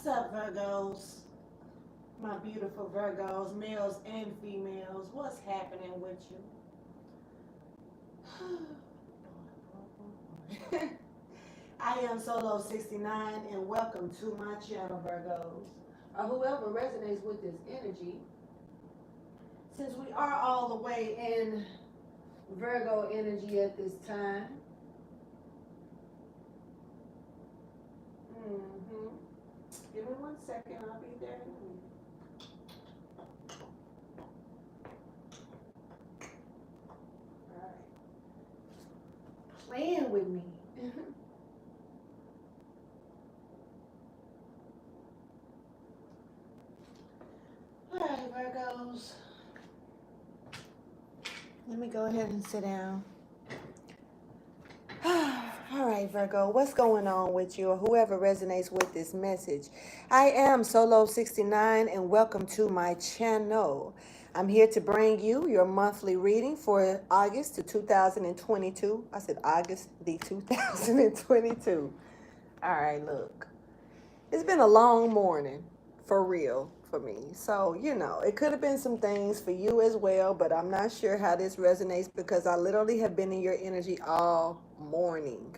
What's up, Virgos? My beautiful Virgos, males and females. What's happening with you? I am Solo 69 and welcome to my channel, Virgos. Or whoever resonates with this energy. Since we are all the way in Virgo energy at this time. Give me 1 second, I'll be there in a minute. Playing with me. Alright, Virgos. Let me go ahead and sit down. Alright, Virgo, what's going on with you or whoever resonates with this message? I am Solo69 and welcome to my channel. I'm here to bring you your monthly reading for August to 2022. I said August the 2022. All right, look. It's been a long morning, for real, for me. So, you know, it could have been some things for you as well, but I'm not sure how this resonates because I literally have been in your energy all morning.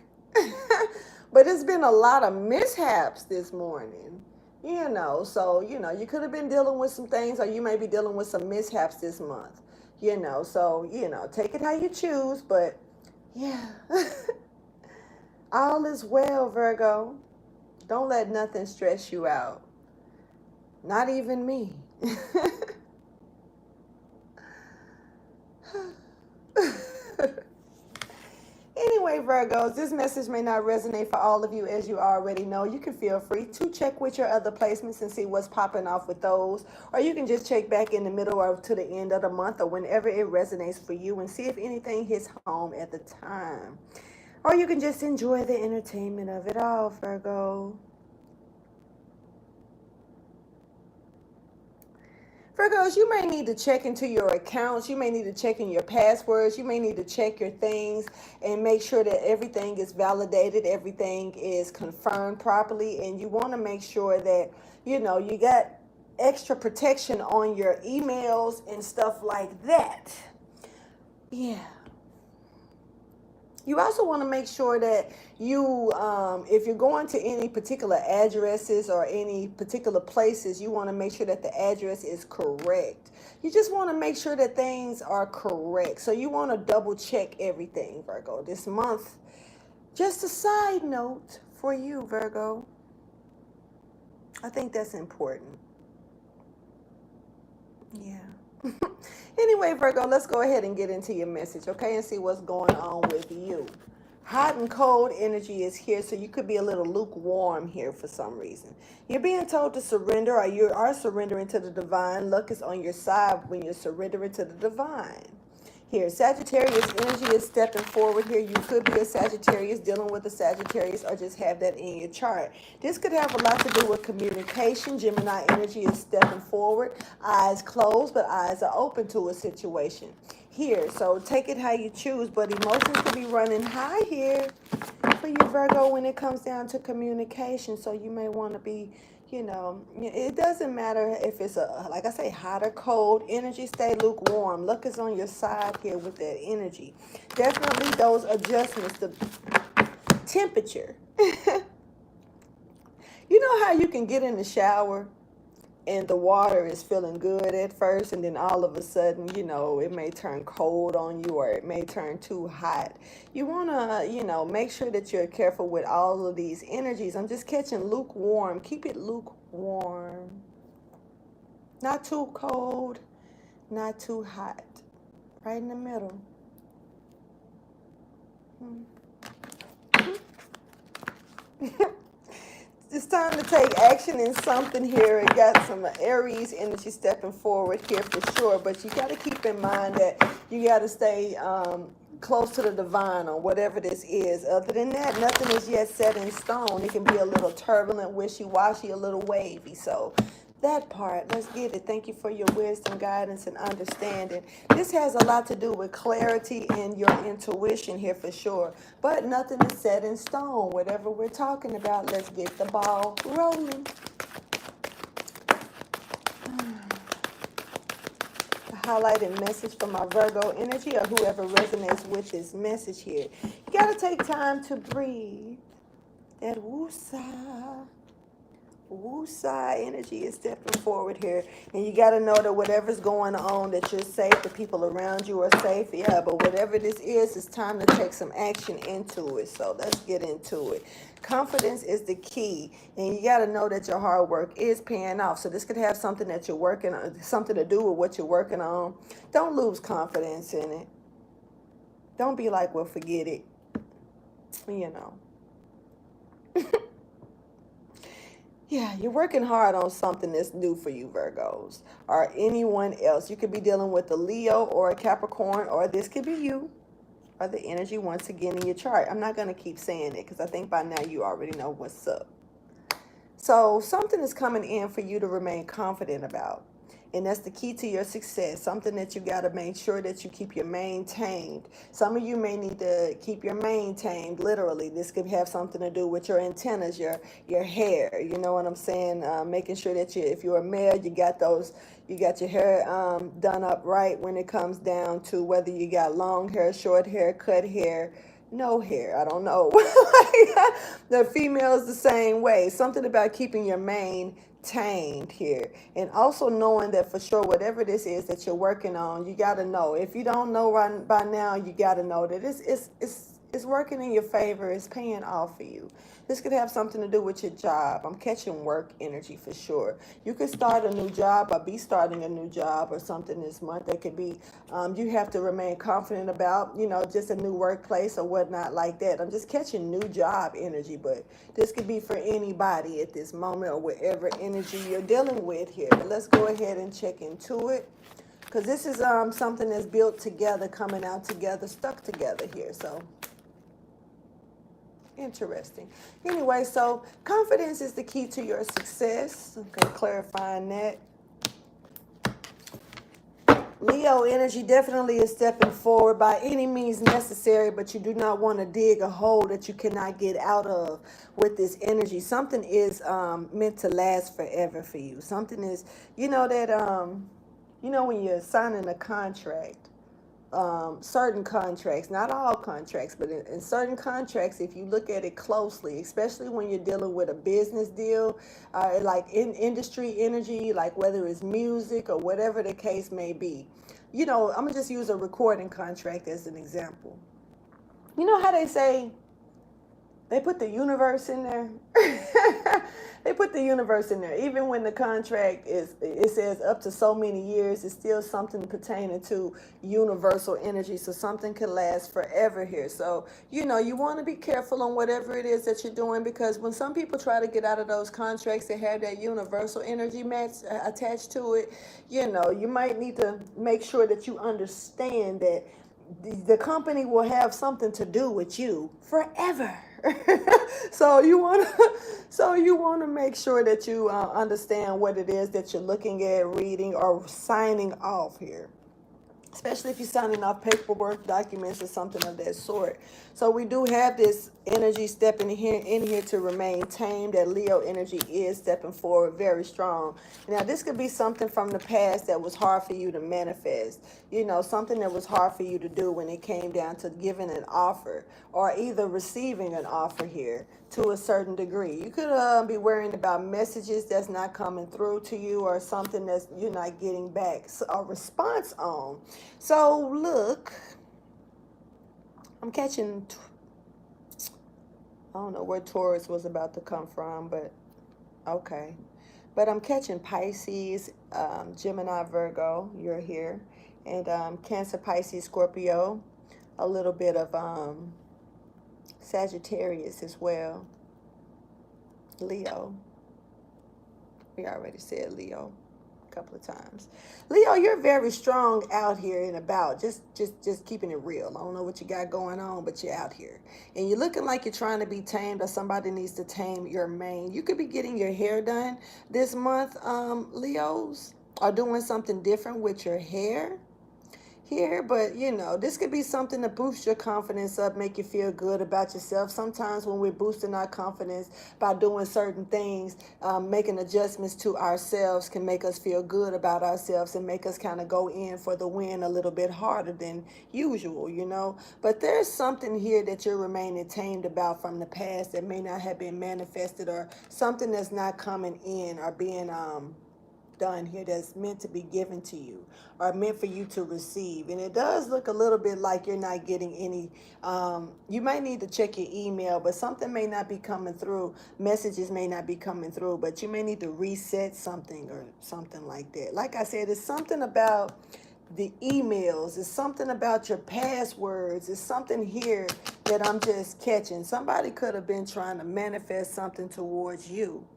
But it's been a lot of mishaps this morning. You know, so, you know, you could have been dealing with some things or you may be dealing with some mishaps this month. You know, so, you know, take it how you choose, but yeah. All is well, Virgo. Don't let nothing stress you out. Not even me. Anyway, Virgos, this message may not resonate for all of you, as you already know. You can feel free to check with your other placements and see what's popping off with those. Or you can just check back in the middle or to the end of the month or whenever it resonates for you and see if anything hits home at the time. Or you can just enjoy the entertainment of it all, Virgo. Virgos, you may need to check into your accounts. You may need to check in your passwords. You may need to check your things and make sure that everything is validated, everything is confirmed properly. And you want to make sure that, you know, you got extra protection on your emails and stuff like that. Yeah. You also want to make sure that you, if you're going to any particular addresses or any particular places, you want to make sure that the address is correct. You just want to make sure that things are correct. So you want to double check everything, Virgo, this month. Just a side note for you, Virgo. I think that's important. Yeah. Anyway, Virgo, let's go ahead and get into your message, okay, and see what's going on with you. Hot and cold energy is here, so you could be a little lukewarm here for some reason. You're being told to surrender, or you are surrendering to the divine. Luck is on your side when you're surrendering to the divine. Here, Sagittarius energy is stepping forward here. You could be a Sagittarius, dealing with a Sagittarius, or just have that in your chart. This could have a lot to do with communication. Gemini energy is stepping forward. Eyes closed, but eyes are open to a situation. Here, so take it how you choose, but emotions could be running high here for you, Virgo, when it comes down to communication. So you may want to be, you know, it doesn't matter if it's a, like I say, hot or cold energy. Stay lukewarm. Luck is on your side here with that energy. Definitely those adjustments, the temperature. You know how you can get in the shower and the water is feeling good at first, and then all of a sudden, you know, it may turn cold on you or it may turn too hot. You want to, you know, make sure that you're careful with all of these energies. I'm just catching lukewarm. Keep it lukewarm. Not too cold, not too hot. Right in the middle. It's time to take action in something here. It got some Aries energy stepping forward here for sure, but you got to keep in mind that you got to stay close to the divine on whatever this is. Other than that, nothing is yet set in stone. It can be a little turbulent, wishy-washy, a little wavy. So that part, let's get it. Thank you for your wisdom, guidance, and understanding. This has a lot to do with clarity and your intuition here for sure. But nothing is set in stone. Whatever we're talking about, let's get the ball rolling. A highlighted message from my Virgo energy, or whoever resonates with this message here. You got to take time to breathe. That woosah. Woosah energy is stepping forward here. And you got to know that whatever's going on, that you're safe, the people around you are safe. Yeah, but whatever this is, it's time to take some action into it. So let's get into it. Confidence is the key. And you got to know that your hard work is paying off. So this could have something that you're working on, something to do with what you're working on. Don't lose confidence in it. Don't be like, well, forget it. You know. Yeah, you're working hard on something that's new for you, Virgos, or anyone else. You could be dealing with a Leo or a Capricorn, or this could be you, or the energy once again in your chart. I'm not going to keep saying it because I think by now you already know what's up. So something is coming in for you to remain confident about. And that's the key to your success. Something that you got to make sure that you keep your mane tamed. Some of you may need to keep your mane tamed, literally. This could have something to do with your antennas, your hair. You know what I'm saying? Making sure that if you're a male, you got your hair done up right when it comes down to whether you got long hair, short hair, cut hair, no hair. I don't know. The female's the same way. Something about keeping your mane tamed here, and also knowing that for sure whatever this is that you're working on, you got to know. If you don't know right by now, you got to know that it's working in your favor. It's paying off for you. This could have something to do with your job. I'm catching work energy for sure. You could start a new job or be starting a new job or something this month. That could be you have to remain confident about, just a new workplace or whatnot like that. I'm just catching new job energy, but this could be for anybody at this moment or whatever energy you're dealing with here. But let's go ahead and check into it, because this is something that's built together, coming out together, stuck together here. So interesting. Anyway, so confidence is the key to your success. Okay, clarifying that. Leo energy definitely is stepping forward by any means necessary, but you do not want to dig a hole that you cannot get out of with this energy. Something is meant to last forever for you. Something is, when you're signing a contract, certain contracts, not all contracts, but in certain contracts, if you look at it closely, especially when you're dealing with a business deal, like in industry energy, like whether it's music or whatever the case may be, I'm gonna just use a recording contract as an example. You know how they say they put the universe in there? They put the universe in there. Even when the contract it says up to so many years, it's still something pertaining to universal energy. So something can last forever here. So, you want to be careful on whatever it is that you're doing, because when some people try to get out of those contracts that have that universal energy match attached to it, you might need to make sure that you understand that the company will have something to do with you forever. So you want to make sure that you understand what it is that you're looking at, reading, or signing off here, especially if you're signing off paperwork, documents, or something of that sort. So we do have this energy stepping in here to remain tamed. That Leo energy is stepping forward very strong. Now, this could be something from the past that was hard for you to manifest. Something that was hard for you to do when it came down to giving an offer or either receiving an offer here to a certain degree. You could be worrying about messages that's not coming through to you, or something that's you're not getting back a response on. So look, I'm catching, I don't know where Taurus was about to come from, but okay. But I'm catching Pisces, Gemini, Virgo, you're here, and Cancer, Pisces, Scorpio, a little bit of Sagittarius as well, Leo. We already said Leo a couple of times. Leo, you're very strong out here and about. Just keeping it real. I don't know what you got going on, but you're out here. And you're looking like you're trying to be tamed, or somebody needs to tame your mane. You could be getting your hair done this month, Leos, or doing something different with your hair. here, but you know, this could be something to boost your confidence up, make you feel good about yourself. Sometimes when we're boosting our confidence by doing certain things, making adjustments to ourselves can make us feel good about ourselves and make us kind of go in for the win a little bit harder than usual, you know. But there's something here that you're remaining tamed about from the past that may not have been manifested, or something that's not coming in or being done here that's meant to be given to you or meant for you to receive. And it does look a little bit like you're not getting any, you might need to check your email, but something may not be coming through. Messages may not be coming through, but you may need to reset something or something like that. Like I said, it's something about the emails, it's something about your passwords, it's something here that I'm just catching. Somebody could have been trying to manifest something towards you,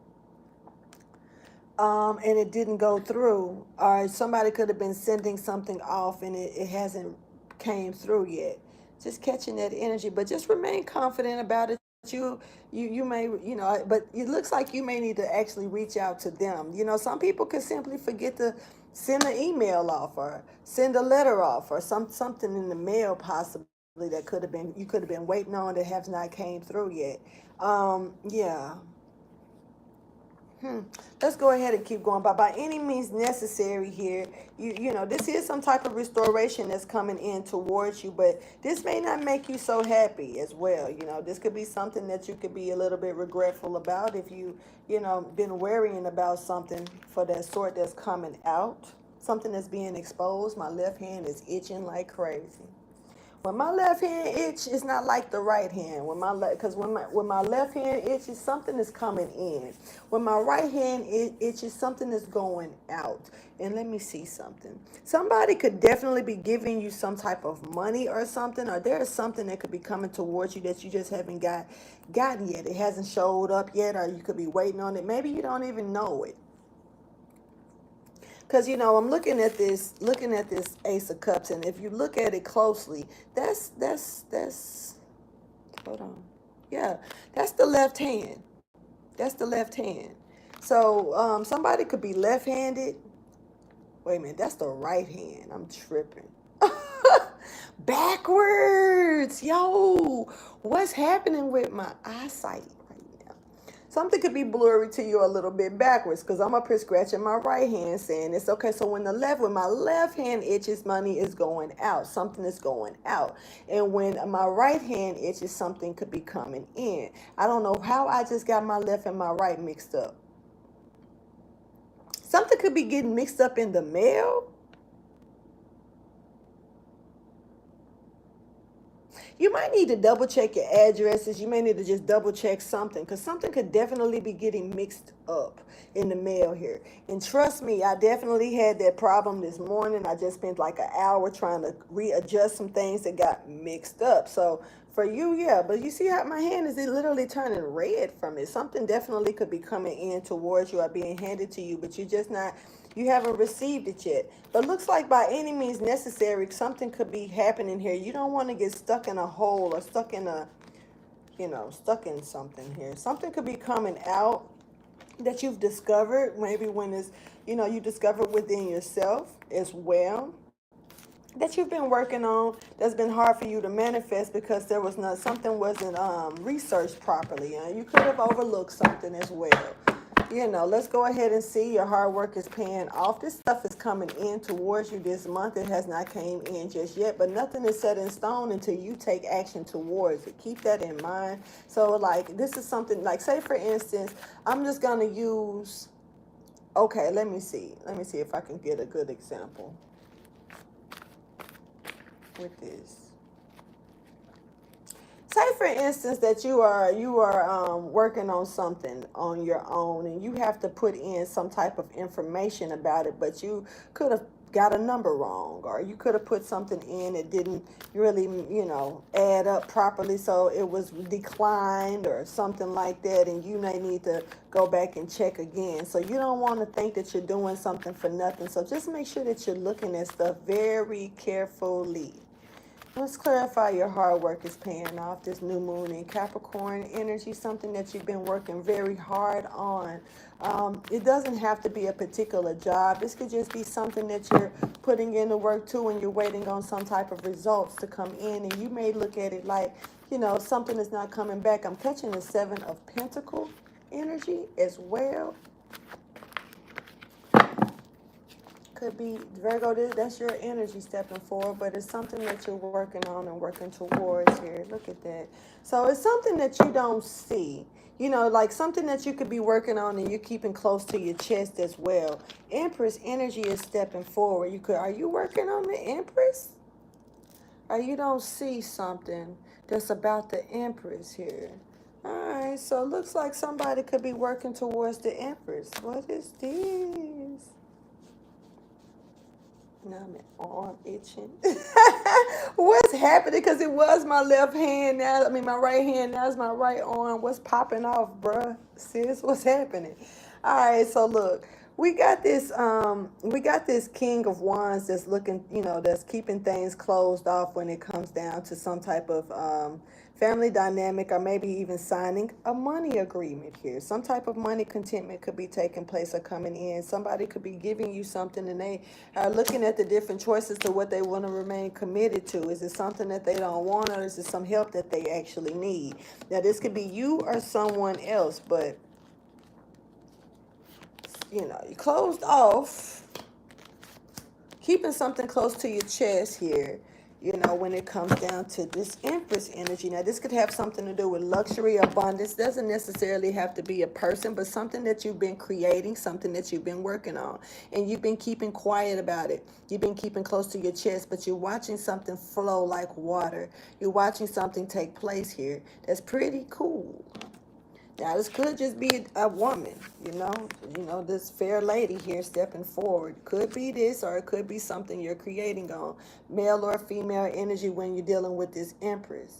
and it didn't go through, or somebody could have been sending something off and it hasn't came through yet. Just catching that energy, but just remain confident about it. You may, you know, but it looks like you may need to actually reach out to them. You know, some people could simply forget to send an email off or send a letter off, or something in the mail possibly that could have been, you could have been waiting on, that has not came through yet. Yeah. Let's go ahead and keep going. By any means necessary here, you know, this is some type of restoration that's coming in towards you, but this may not make you so happy as well. You know, this could be something that you could be a little bit regretful about if you know, been worrying about something for that sort that's coming out, something that's being exposed. My left hand is itching like crazy. When my left hand itch, it's not like the right hand. Because when my left hand itches, something is coming in. When my right hand itches, something is going out. And let me see something. Somebody could definitely be giving you some type of money or something, or there is something that could be coming towards you that you just haven't gotten yet. It hasn't showed up yet, or you could be waiting on it. Maybe you don't even know it. Because, you know, I'm looking at this Ace of Cups, and if you look at it closely, that's hold on. Yeah, that's the left hand. That's the left hand. So somebody could be left-handed. Wait a minute, that's the right hand. I'm tripping. Backwards. Yo, what's happening with my eyesight? Something could be blurry to you a little bit backwards, because I'm up here scratching my right hand saying it's okay. So when my left hand itches, money is going out. Something is going out. And when my right hand itches, something could be coming in. I don't know how I just got my left and my right mixed up. Something could be getting mixed up in the mail. You might need to double check your addresses. You may need to just double check something, because something could definitely be getting mixed up in the mail here. And trust me, I definitely had that problem this morning. I just spent like an hour trying to readjust some things that got mixed up. So for you, yeah, but you see how my hand is literally turning red from it. Something definitely could be coming in towards you or being handed to you, but you haven't received it yet. But looks like by any means necessary, something could be happening here. You don't want to get stuck in a hole or stuck in stuck in something here. Something could be coming out that you've discovered, maybe when it's, you discovered within yourself as well, that you've been working on, that's been hard for you to manifest because something wasn't researched properly. You could have overlooked something as well. Let's go ahead and see your hard work is paying off. This stuff is coming in towards you this month. It has not came in just yet, but nothing is set in stone until you take action towards it. Keep that in mind. So like, this is something like, say for instance, I'm just going to use, okay, let me see if I can get a good example with this. Say for instance that you are working on something on your own, and you have to put in some type of information about it, but you could have got a number wrong, or you could have put something in that didn't really add up properly, so it was declined or something like that, and you may need to go back and check again. So you don't want to think that you're doing something for nothing. So just make sure that you're looking at stuff very carefully. Let's clarify your hard work is paying off. This new moon in Capricorn energy, something that you've been working very hard on. It doesn't have to be a particular job. This could just be something that you're putting in the work too, and you're waiting on some type of results to come in. And you may look at it like, you know, something is not coming back. I'm catching the Seven of Pentacles energy as well. Could be Virgo, that's your energy stepping forward, but it's something that you're working on and working towards here. Look at that. So it's something that you don't see. You know, like something that you could be working on and you're keeping close to your chest as well. Empress energy is stepping forward. Are you working on the Empress? Or you don't see something that's about the Empress here. All right, so it looks like somebody could be working towards the Empress. What is this? Now my arm itching. What's happening? Because it was my left hand now. I mean, my right hand. Now it's my right arm. What's popping off, bruh? Sis, what's happening? All right, so look. We got this King of Wands that's looking, you know, that's keeping things closed off when it comes down to some type of family dynamic, or maybe even signing a money agreement here. Some type of money contentment could be taking place or coming in. Somebody could be giving you something and they are looking at the different choices to what they want to remain committed to. Is it something that they don't want, or is it some help that they actually need? Now, this could be you or someone else, but you know, you closed off, keeping something close to your chest here, you know, when it comes down to this Empress energy. Now, this could have something to do with luxury, abundance. Doesn't necessarily have to be a person, but something that you've been creating, something that you've been working on, and you've been keeping quiet about it. You've been keeping close to your chest, but you're watching something flow like water. You're watching something take place here. That's pretty cool. Now, this could just be a woman, you know, this fair lady here stepping forward. Could be this, or it could be something you're creating on. Male or female energy when you're dealing with this Empress.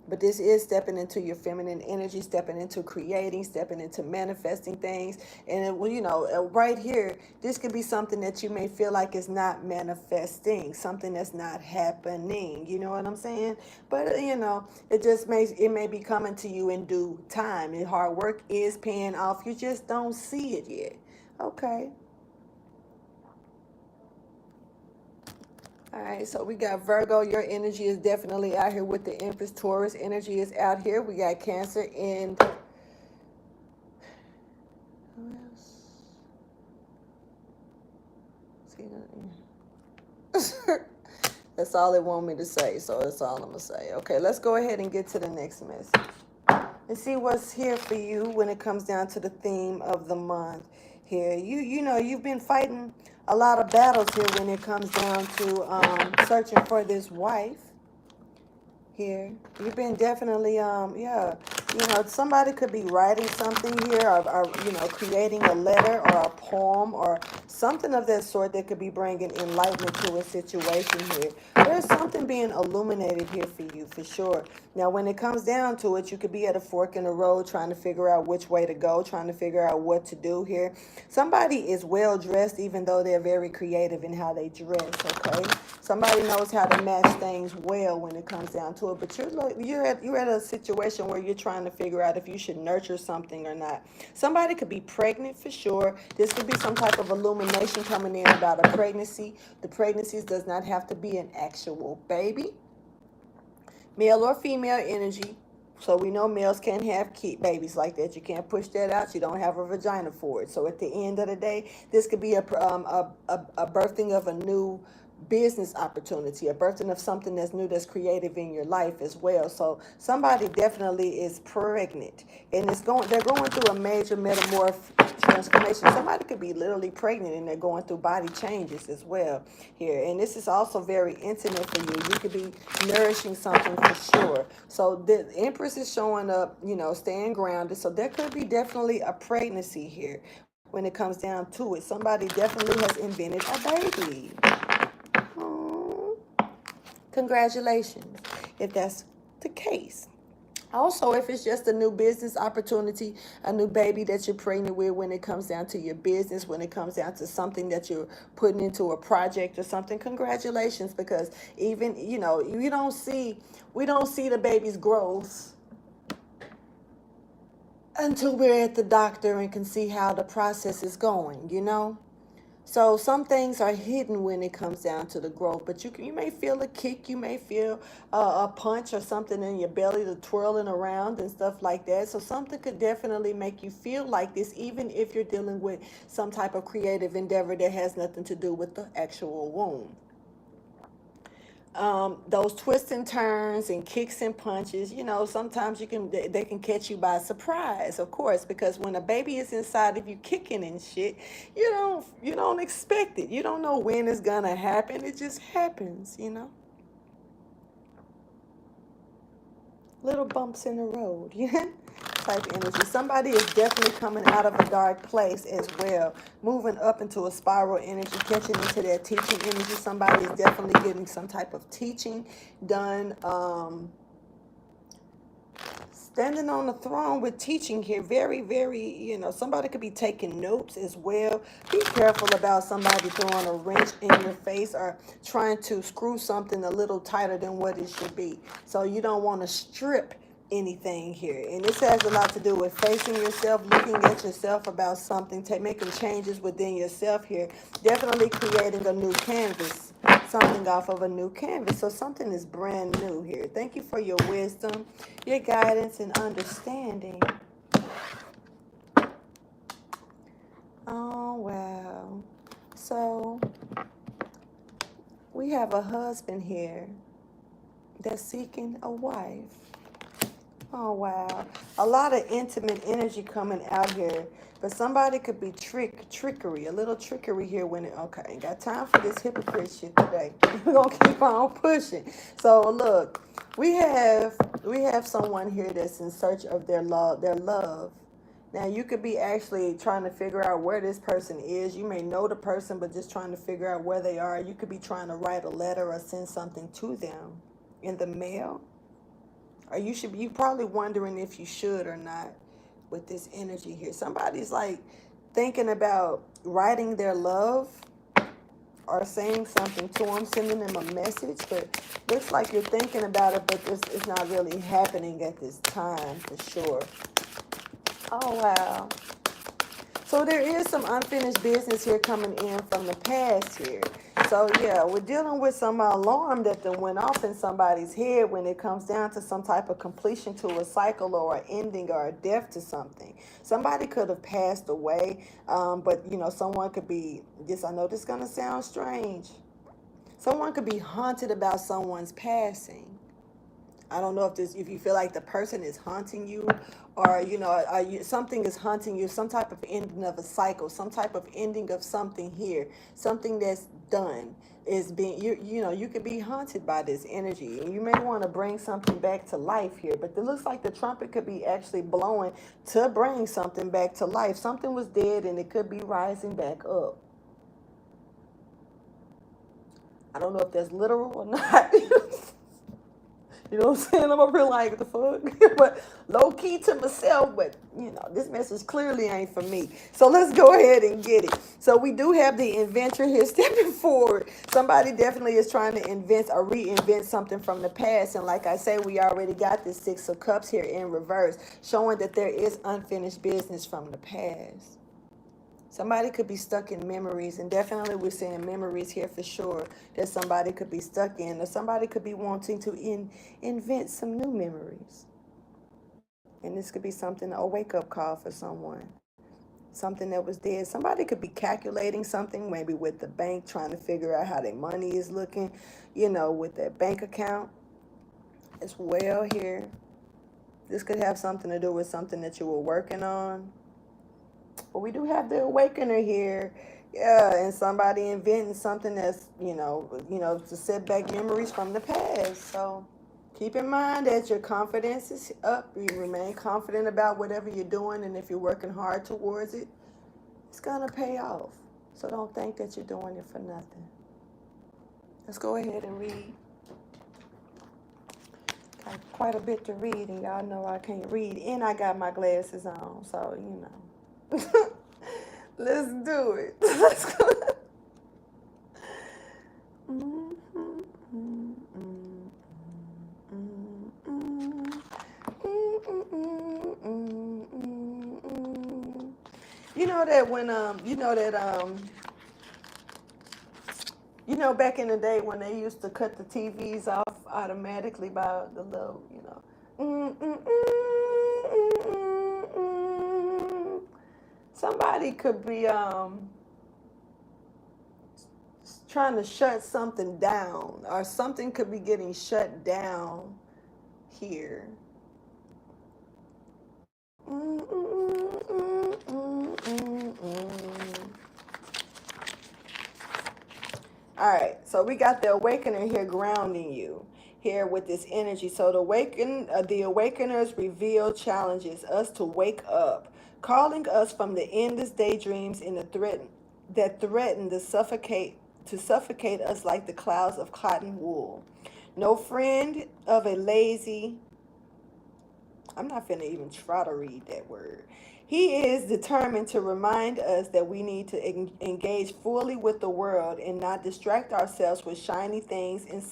But this is stepping into your feminine energy, stepping into creating, stepping into manifesting things. And, you know, right here, this could be something that you may feel like is not manifesting, something that's not happening. You know what I'm saying? But, you know, it may be coming to you in due time. And hard work is paying off. You just don't see it yet. Okay. All right, so we got Virgo. Your energy is definitely out here with the Empress. Taurus energy is out here. We got Cancer and who else? That's all they want me to say, so that's all I'm gonna say. Okay, let's go ahead and get to the next message and see what's here for you when it comes down to the theme of the month. Here, you know, you've been fighting a lot of battles here when it comes down to searching for this wife here. You've been definitely yeah, you know, somebody could be writing something here, or you know, creating a letter or a poem or something of that sort that could be bringing enlightenment to a situation here. There's something being illuminated here for you, for sure. Now, when it comes down to it, you could be at a fork in the road trying to figure out which way to go, trying to figure out what to do here. Somebody is well dressed, even though they're very creative in how they dress, okay? Somebody knows how to match things well when it comes down to it, but you're at a situation where you're trying to figure out if you should nurture something or not. Somebody could be pregnant for sure. This could be some type of illumination coming in about a pregnancy. The pregnancies does not have to be an actual baby. Male or female energy. So we know males can't have babies like that. You can't push that out. You don't have a vagina for it. So at the end of the day, this could be a birthing of a new business opportunity, a birthing of something that's new, that's creative in your life as well. So somebody definitely is pregnant, and they're going through a major metamorph transformation. Somebody could be literally pregnant and they're going through body changes as well here. And this is also very intimate for you. You could be nourishing something for sure. So the Empress is showing up, you know, staying grounded. So there could be definitely a pregnancy here when it comes down to it. Somebody definitely has invented a baby. Congratulations, if that's the case. Also, if it's just a new business opportunity, a new baby that you're pregnant with, when it comes down to your business, when it comes down to something that you're putting into a project or something, congratulations, because even, you know, we don't see the baby's growth until we're at the doctor and can see how the process is going, you know? So some things are hidden when it comes down to the growth, but you may feel a kick, you may feel a punch or something in your belly, the twirling around and stuff like that. So something could definitely make you feel like this, even if you're dealing with some type of creative endeavor that has nothing to do with the actual womb. Those twists and turns and kicks and punches, you know, sometimes they can catch you by surprise, of course, because when a baby is inside of you kicking and shit, you don't expect it. You don't know when it's gonna happen. It just happens, you know. Little bumps in the road, yeah. Type energy. Somebody is definitely coming out of a dark place as well, moving up into a spiral energy, catching into their teaching energy. Somebody is definitely getting some type of teaching done. Standing on the throne with teaching here, very, very, you know, somebody could be taking notes as well. Be careful about somebody throwing a wrench in your face or trying to screw something a little tighter than what it should be. So you don't want to strip anything here. And this has a lot to do with facing yourself, looking at yourself about something, making changes within yourself here. Definitely creating a new canvas, something off of a new canvas. So something is brand new here. Thank you for your wisdom, your guidance, and understanding. Oh, wow. So we have a husband here that's seeking a wife. Oh, wow. A lot of intimate energy coming out here. But somebody could be trickery, a little trickery here when it, okay, ain't got time for this hypocrite shit today. We're going to keep on pushing. So, look, we have someone here that's in search of their love. Now, you could be actually trying to figure out where this person is. You may know the person, but just trying to figure out where they are. You could be trying to write a letter or send something to them in the mail. Or you probably wondering if you should or not with this energy here. Somebody's like thinking about writing their love or saying something to them, sending them a message, but looks like you're thinking about it, but it's not really happening at this time for sure. Oh, wow. So there is some unfinished business here coming in from the past here. So yeah, we're dealing with some alarm that then went off in somebody's head when it comes down to some type of completion to a cycle or an ending or a death to something. Somebody could have passed away, but you know, someone could be, I know this is going to sound strange. Someone could be haunted about someone's passing. I don't know if you feel like the person is haunting you, or something is haunting you, some type of ending of a cycle, some type of ending of something here, something that's done is being you could be haunted by this energy, and you may want to bring something back to life here. But it looks like the trumpet could be actually blowing to bring something back to life. Something was dead and it could be rising back up. I don't know if that's literal or not. You know what I'm saying? I'm up here like, the fuck? But low key to myself, but this message clearly ain't for me. So let's go ahead and get it. So we do have the inventor here stepping forward. Somebody definitely is trying to invent or reinvent something from the past. And like I say, we already got this Six of Cups here in reverse, showing that there is unfinished business from the past. Somebody could be stuck in memories, and definitely we're seeing memories here for sure that somebody could be stuck in, or somebody could be wanting to invent some new memories. And this could be something, a wake-up call for someone. Something that was dead. Somebody could be calculating something, maybe with the bank, trying to figure out how their money is looking, with their bank account as well here. This could have something to do with something that you were working on. But we do have the awakener here. Yeah, and somebody inventing something that's, to set back memories from the past. So keep in mind that your confidence is up. You remain confident about whatever you're doing, and if you're working hard towards it, it's going to pay off. So don't think that you're doing it for nothing. Let's go ahead and read. Got quite a bit to read, and y'all know I can't read, and I got my glasses on, so you know. Let's do it. Let's go. You know that when you know back in the day when they used to cut the TVs off automatically by the little, you know. Somebody could be trying to shut something down, or something could be getting shut down here. All right, so we got the awakener here grounding you here with this energy. So the awakeners reveal challenges us to wake up, calling us from the endless daydreams in the that threaten to suffocate us like the clouds of cotton wool. No friend of a lazy, I'm not finna even try to read that word. He is determined to remind us that we need to engage fully with the world and not distract ourselves with shiny things and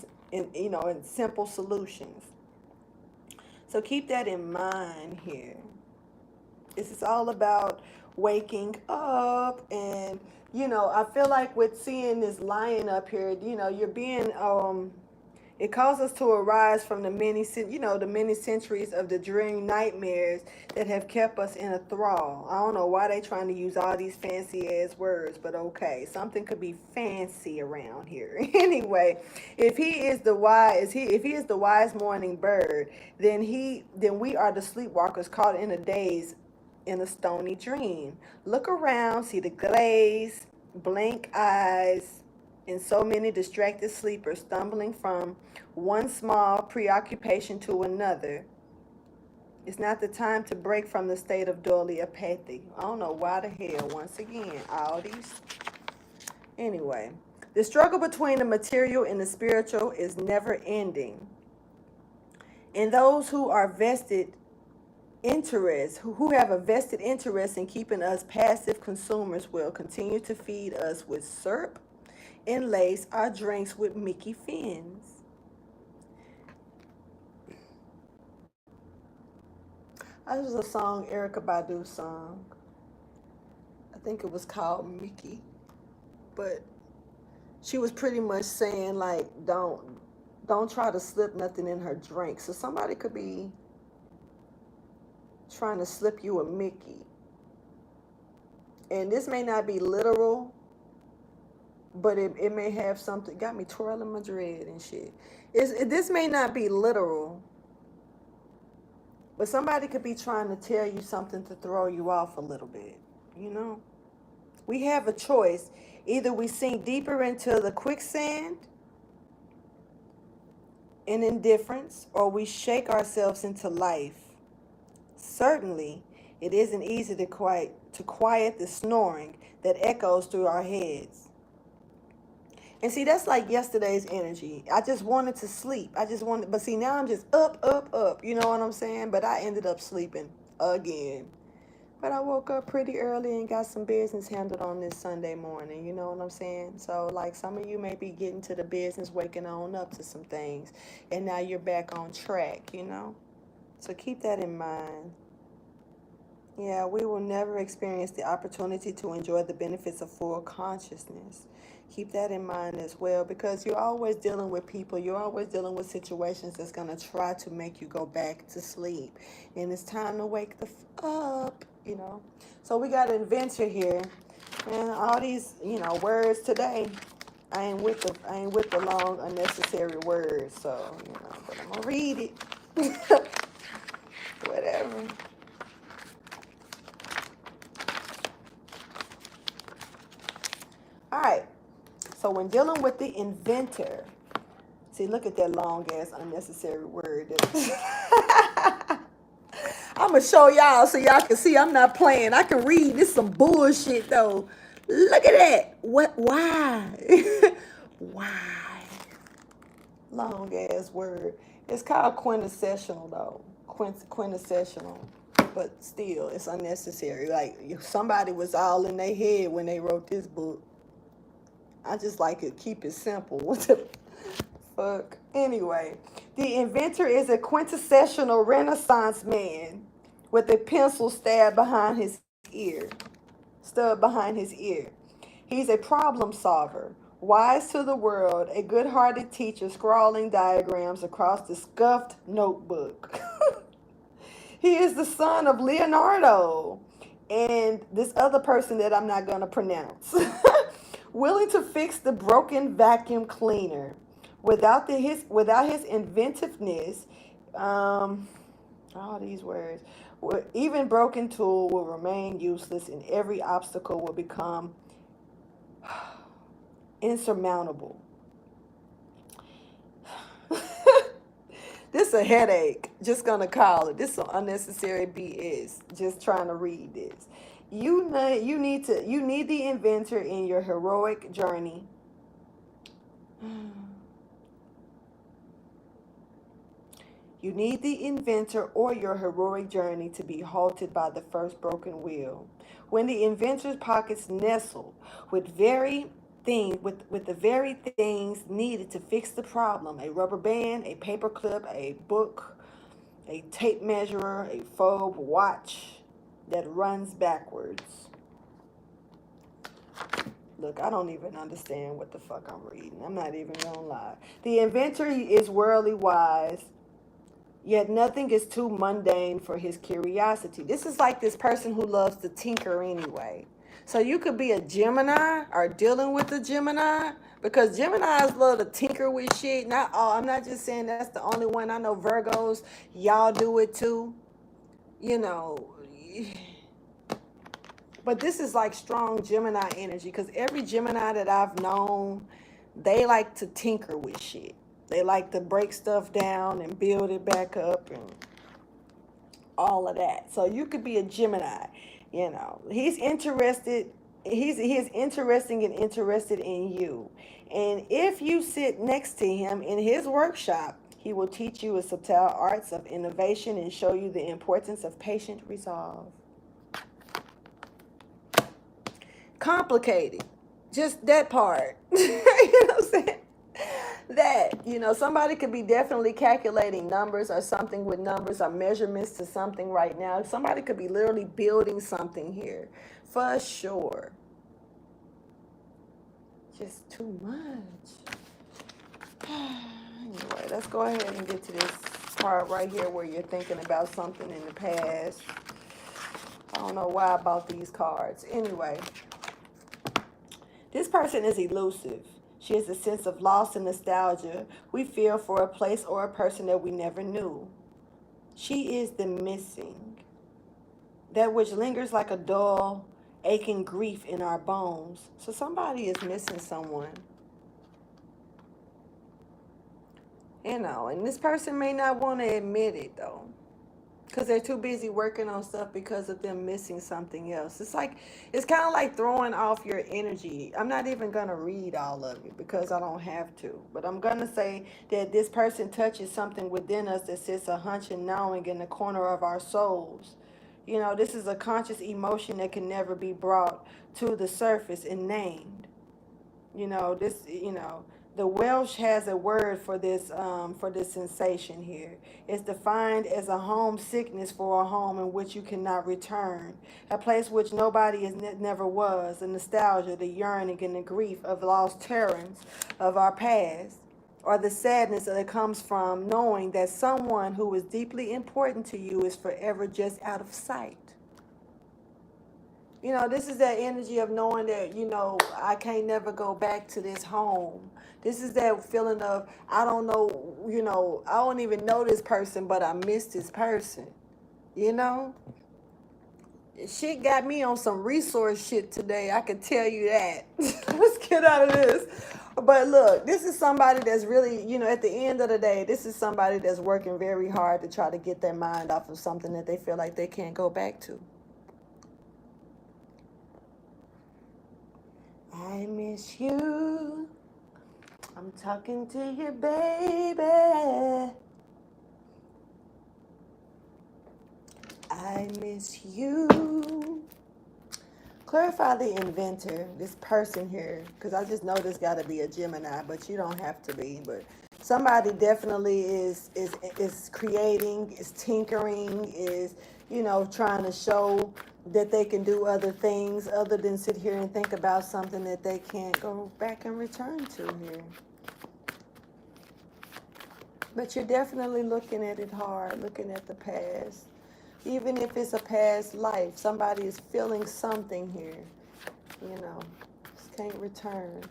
simple solutions. So keep that in mind here. This is all about waking up, and I feel like with seeing this lion up here, you're being it calls us to arise from the many centuries of the dream nightmares that have kept us in a thrall. I don't know why they trying to use all these fancy ass words, but okay, something could be fancy around here. Anyway, if he is the wise morning bird, then we are the sleepwalkers caught in a daze in a stony dream. Look around, see the glaze, blank eyes, and so many distracted sleepers stumbling from one small preoccupation to another. It's not the time to break from the state of doily apathy. I don't know why the hell, once again, all these. Anyway, the struggle between the material and the spiritual is never ending. And those who are who have a vested interest in keeping us passive consumers will continue to feed us with syrup and lace our drinks with Mickey fins. This was a song, Erykah Badu's song. I think it was called Mickey. But she was pretty much saying, like, don't try to slip nothing in her drink. So somebody could be trying to slip you a Mickey. And this may not be literal, but it may have something. Got me twirling my dread and shit. This may not be literal, but somebody could be trying to tell you something to throw you off a little bit. We have a choice. Either we sink deeper into the quicksand and indifference, or we shake ourselves into life. Certainly, it isn't easy to quiet the snoring that echoes through our heads. And see, that's like yesterday's energy. I just wanted to sleep. But see, now I'm just up. You know what I'm saying? But I ended up sleeping again. But I woke up pretty early and got some business handled on this Sunday morning. You know what I'm saying? So, like, some of you may be getting to the business, waking on up to some things. And now you're back on track, So keep that in mind. Yeah, we will never experience the opportunity to enjoy the benefits of full consciousness. Keep that in mind as well, because you're always dealing with people. You're always dealing with situations that's going to try to make you go back to sleep. And it's time to wake the up, So we got an inventor here. And all these, words today, I ain't with the long, unnecessary words. So, but I'm going to read it. Whatever. All right. So when dealing with the inventor, see, look at that long ass unnecessary word. I'm gonna show y'all so y'all can see I'm not playing. I can read. This some bullshit though. Look at that. What? Why? Why? long ass word. It's called quintessential though. Quintessential. But still, it's unnecessary. Like, somebody was all in their head when they wrote this book. I just like it, keep it simple. What the fuck? Anyway, the inventor is a quintessential Renaissance man with a pencil stabbed behind his ear. Stubbed behind his ear. He's a problem solver, wise to the world, a good-hearted teacher scrawling diagrams across the scuffed notebook. He is the son of Leonardo and this other person that I'm not going to pronounce. Willing to fix the broken vacuum cleaner. Without his inventiveness, all these words, even broken tool will remain useless and every obstacle will become insurmountable. This is a headache. Just gonna call it. This is some unnecessary BS. Just trying to read this. You need the inventor in your heroic journey. You need the inventor or your heroic journey to be halted by the first broken wheel. When the inventor's pockets nestle with the very things needed to fix the problem: a rubber band, a paper clip, a book, a tape measure, a fob watch that runs backwards. Look, I don't even understand what the fuck I'm reading. I'm not even gonna lie. The inventor is worldly wise, yet nothing is too mundane for his curiosity. This is like this person who loves to tinker anyway. So you could be a Gemini or dealing with a Gemini, because Geminis love to tinker with shit. Not all. I'm not just saying that's the only one. I know Virgos, y'all do it too. You know. But this is like strong Gemini energy, because every Gemini that I've known, they like to tinker with shit. They like to break stuff down and build it back up and all of that. So you could be a Gemini. You know, he's interested. He is interesting and interested in you. And if you sit next to him in his workshop, he will teach you the subtle arts of innovation and show you the importance of patient resolve. Complicated. Just that part. You know what I'm saying? That, somebody could be definitely calculating numbers or something with numbers or measurements to something right now. Somebody could be literally building something here for sure. Just too much. Anyway, let's go ahead and get to this part right here where you're thinking about something in the past. I don't know why I bought these cards. Anyway, this person is elusive. She has a sense of loss and nostalgia we feel for a place or a person that we never knew. She is the missing, that which lingers like a dull, aching grief in our bones. So somebody is missing someone. And this person may not want to admit it, though, because they're too busy working on stuff because of them missing something else. It's kind of like throwing off your energy. I'm not even going to read all of it because I don't have to. But I'm going to say that this person touches something within us that sits a hunching knowing in the corner of our souls. This is a conscious emotion that can never be brought to the surface and named. The Welsh has a word for this sensation here. It's defined as a homesickness for a home in which you cannot return, a place which nobody never was, the nostalgia, the yearning, and the grief of lost terrors of our past, or the sadness that comes from knowing that someone who is deeply important to you is forever just out of sight. This is that energy of knowing that, I can't never go back to this home. This is that feeling of, I don't know, I don't even know this person, but I miss this person. Shit got me on some resource shit today. I can tell you that. Let's get out of this. But look, this is somebody that's really, at the end of the day, this is somebody that's working very hard to try to get their mind off of something that they feel like they can't go back to. I miss you. I'm talking to you, baby. I miss you. Clarify the inventor, this person here, because I just know this got to be a Gemini, but you don't have to be. But somebody definitely is creating, is tinkering, is, you know, trying to show that they can do other things other than sit here and think about something that they can't go back and return to here. But you're definitely looking at it hard, looking at the past. Even if it's a past life, somebody is feeling something here. You know, just can't return.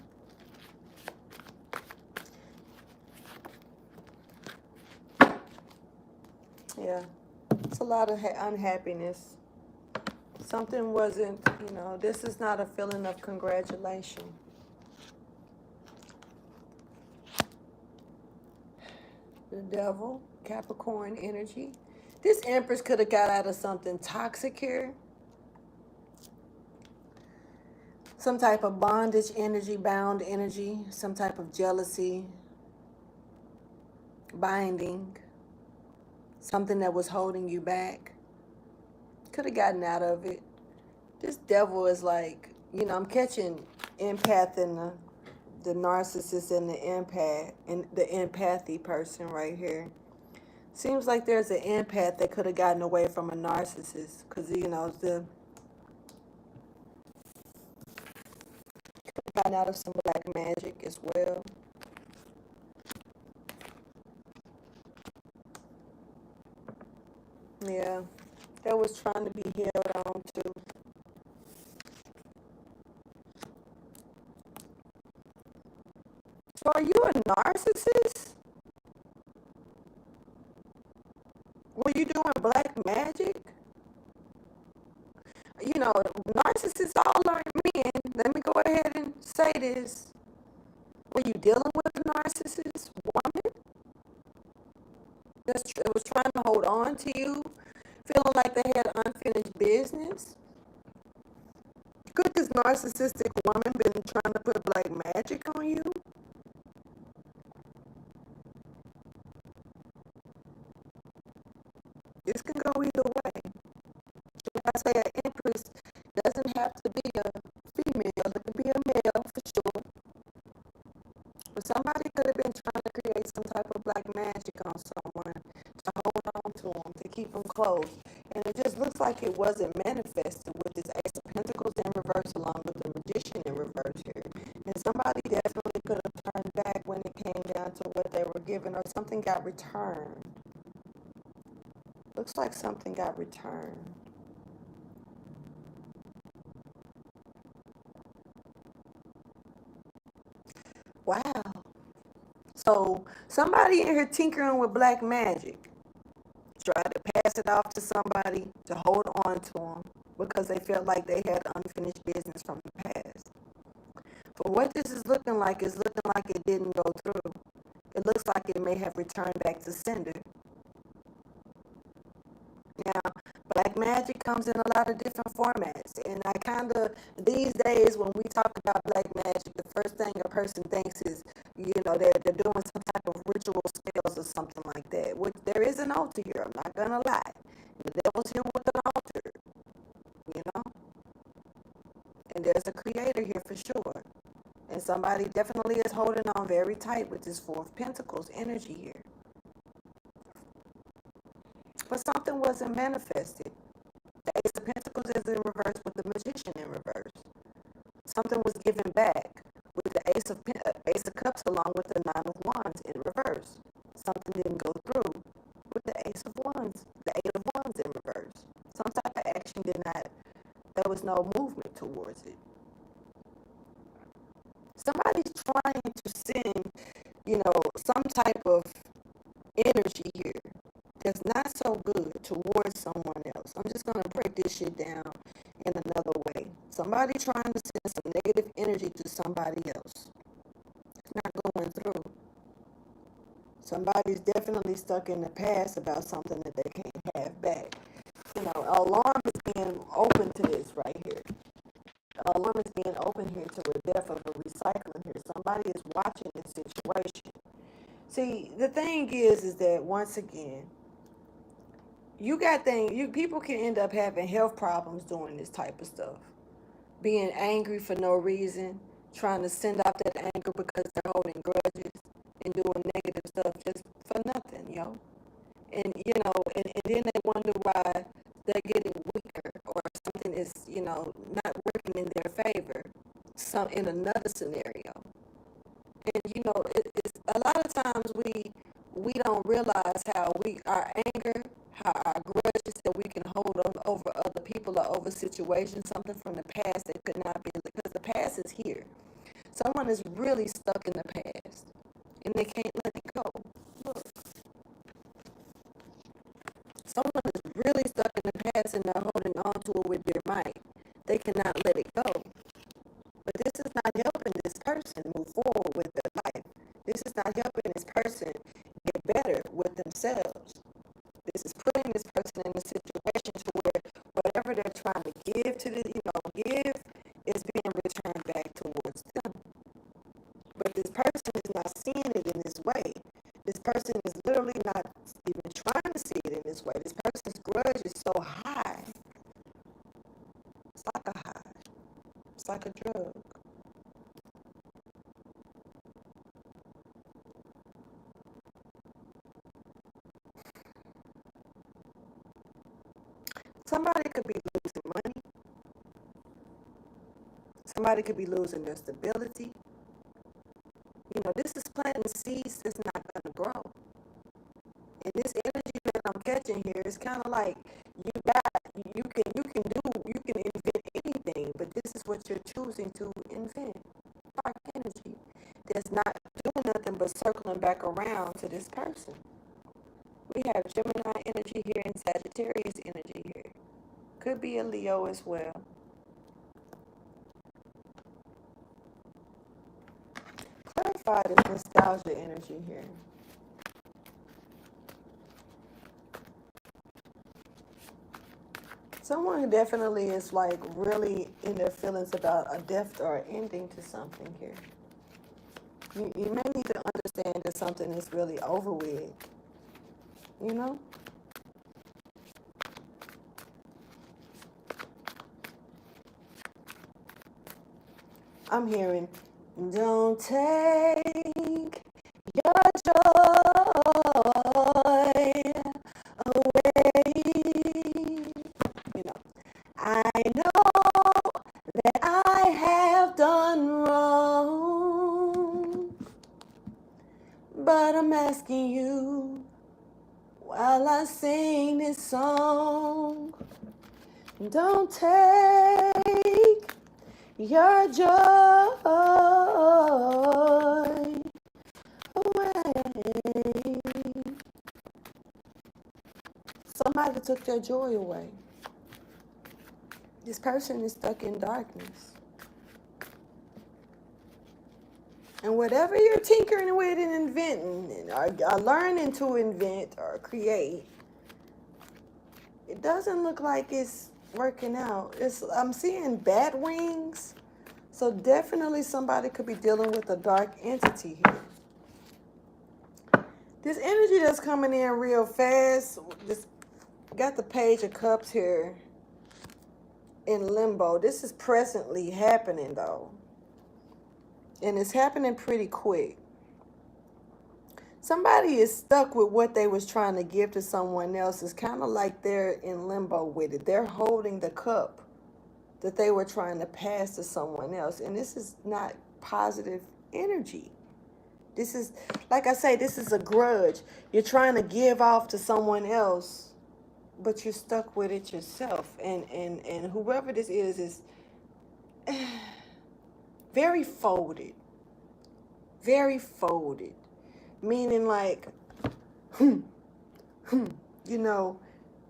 Yeah, it's a lot of unhappiness. Something wasn't, you know, this is not a feeling of congratulation. The devil, Capricorn energy. This Empress could have got out of something toxic here. Some type of bondage energy, bound energy, some type of jealousy, binding, something that was holding you back. Could have gotten out of it. This devil is like, you know, I'm catching empath in the narcissist and the empath and the empathy person right here. Seems like there's an empath that could have gotten away from a narcissist because, you know, the gotten out of some black magic as well. Yeah, that was trying to be held on to. So are you a narcissist? Were you doing black magic? You know, narcissists all are men. Let me go ahead and say this. Were you dealing with a narcissist woman that was trying to hold on to you, feeling like they had unfinished business? Could this narcissistic woman been trying to put black magic on you? This can go either way. When I say an empress, doesn't have to be a female. It could be a male for sure. But somebody could have been trying to create some type of black magic on someone to hold on to them, to keep them close. And it just looks like it wasn't manifested with this Ace of Pentacles in reverse along with the Magician in reverse here. And somebody definitely could have turned back when it came down to what they were given, or something got returned. Looks like something got returned. Wow. So somebody in here tinkering with black magic tried to pass it off to somebody to hold on to them because they felt like they had unfinished business from the past. But what this is looking like it didn't go through. It looks like it may have returned back to sender. Now, black magic comes in a lot of different formats. And I kind of, these days, when we talk about black magic, the first thing a person thinks is, you know, they're doing some type of ritual spells or something like that. Which there is an altar here, I'm not going to lie. The devil's here with an altar, you know. And there's a creator here for sure. And somebody definitely is holding on very tight with this Four of Pentacles energy here. But something wasn't manifested. The Ace of Pentacles is in reverse with the Magician in reverse. Something was given back with the Ace of Cups along with the Nine of Wands in reverse. Something didn't go through with the Ace of Wands, the Eight of Wands in reverse. Some type of action did not, there was no movement towards it. Somebody's trying to send, you know, some type of energy here that's not so good towards someone else. I'm just going to break this shit down in another way. Somebody trying to send some negative energy to somebody else. It's not going through. Somebody's definitely stuck in the past about something that they can't have back. You know, alarm is being open to this right here. Alarm is being open here to a death of a recycling here. Somebody is watching this situation. See, the thing is that once again, you got people can end up having health problems doing this type of stuff. Being angry for no reason, trying to send out that anger because they're holding grudges and doing negative stuff just for nothing, yo. And then they wonder why they're getting weaker or something is, not working in their favor. Some in another scenario. And it's a lot of times we don't realize how our anger, how our grudges that we can hold on over other people or over situations, something from the past that could not be, because the past is here. Someone is really stuck in the past and they can't let it go. Look, someone is really stuck in the past and they're holding on to it with their might. They cannot let it go. But this is not helping this person move forward with their life. This is not helping this person get better with themselves. This is putting this person in a situation to where whatever they're trying to give to give is being returned back towards them. But this person is not seeing it in this way. This person is literally not even trying to see it in this way. This person's grudge is so high. It's like a high. It's like a drug. Somebody could be losing money. Somebody could be losing their stability. This is planting seeds that's not going to grow. And this energy that I'm catching here is kind of like you can invent anything, but this is what you're choosing to invent. Dark energy that's not doing nothing but circling back around to this person. We have Gemini energy here and Sagittarius energy here. Could be a Leo as well. Clarify this nostalgia energy here. Someone who definitely is like really in their feelings about a death or an ending to something here. You may need to understand that something is really over with. I'm hearing, don't take your joy away. I know that I have done wrong, but I'm asking you while I sing this song, don't take your joy away. Somebody took their joy away. This person is stuck in darkness. And whatever you're tinkering with and inventing, or learning to invent or create, it doesn't look like it's working out. I'm seeing bat wings. So definitely somebody could be dealing with a dark entity here. This energy that's coming in real fast, just got the Page of Cups here in limbo. This is presently happening though. And it's happening pretty quick. Somebody is stuck with what they was trying to give to someone else. It's kind of like they're in limbo with it. They're holding the cup that they were trying to pass to someone else. And this is not positive energy. This is, like I say, this is a grudge. You're trying to give off to someone else, but you're stuck with it yourself. And whoever this is very folded. Very folded. Meaning like, and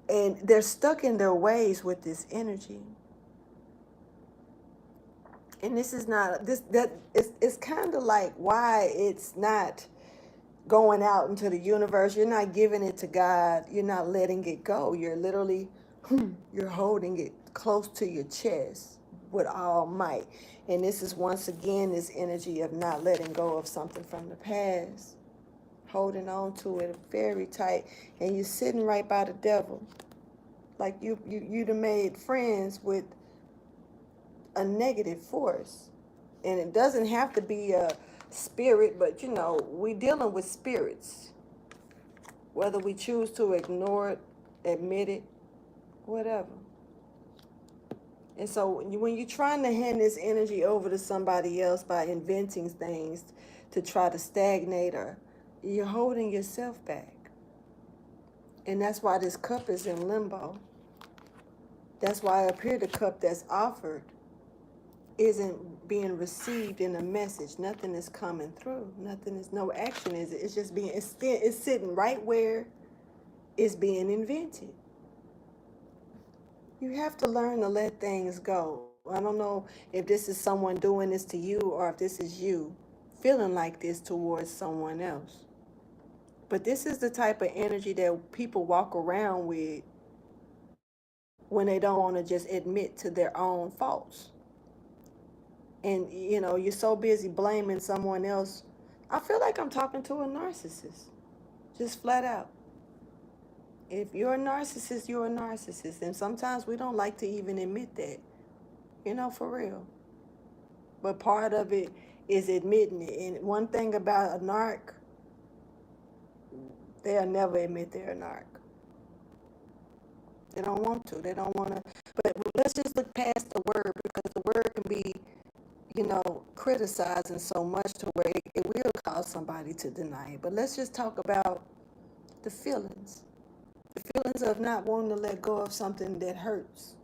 they're stuck in their ways with this energy. And this is not, it's kind of like why it's not going out into the universe. You're not giving it to God. You're not letting it go. You're literally, you're holding it close to your chest with all might. And this is once again this energy of not letting go of something from the past. holding on to it very tight, and you're sitting right by the devil. Like you'd have made friends with a negative force. And it doesn't have to be a spirit, but you know, we dealing with spirits. Whether we choose to ignore it, admit it, whatever. And so when you're trying to hand this energy over to somebody else by inventing things to try to stagnate her, you're holding yourself back. And that's why this cup is in limbo. That's why up here the cup that's offered isn't being received in a message. Nothing is coming through. Nothing is, no action is it. It's just being, it's sitting right where it's being invented. You have to learn to let things go. I don't know if this is someone doing this to you or if this is you feeling like this towards someone else. But this is the type of energy that people walk around with when they don't want to just admit to their own faults. And, you know, you're so busy blaming someone else. I feel like I'm talking to a narcissist, just flat out. If you're a narcissist, you're a narcissist. And sometimes we don't like to even admit that, you know, for real. But part of it is admitting it. And one thing about a narc, they'll never admit they're a narc. They don't want to. They don't want to. But let's just look past the word, because the word can be, you know, criticizing so much to where it will cause somebody to deny it. But let's just talk about the feelings. The feelings of not wanting to let go of something that hurts.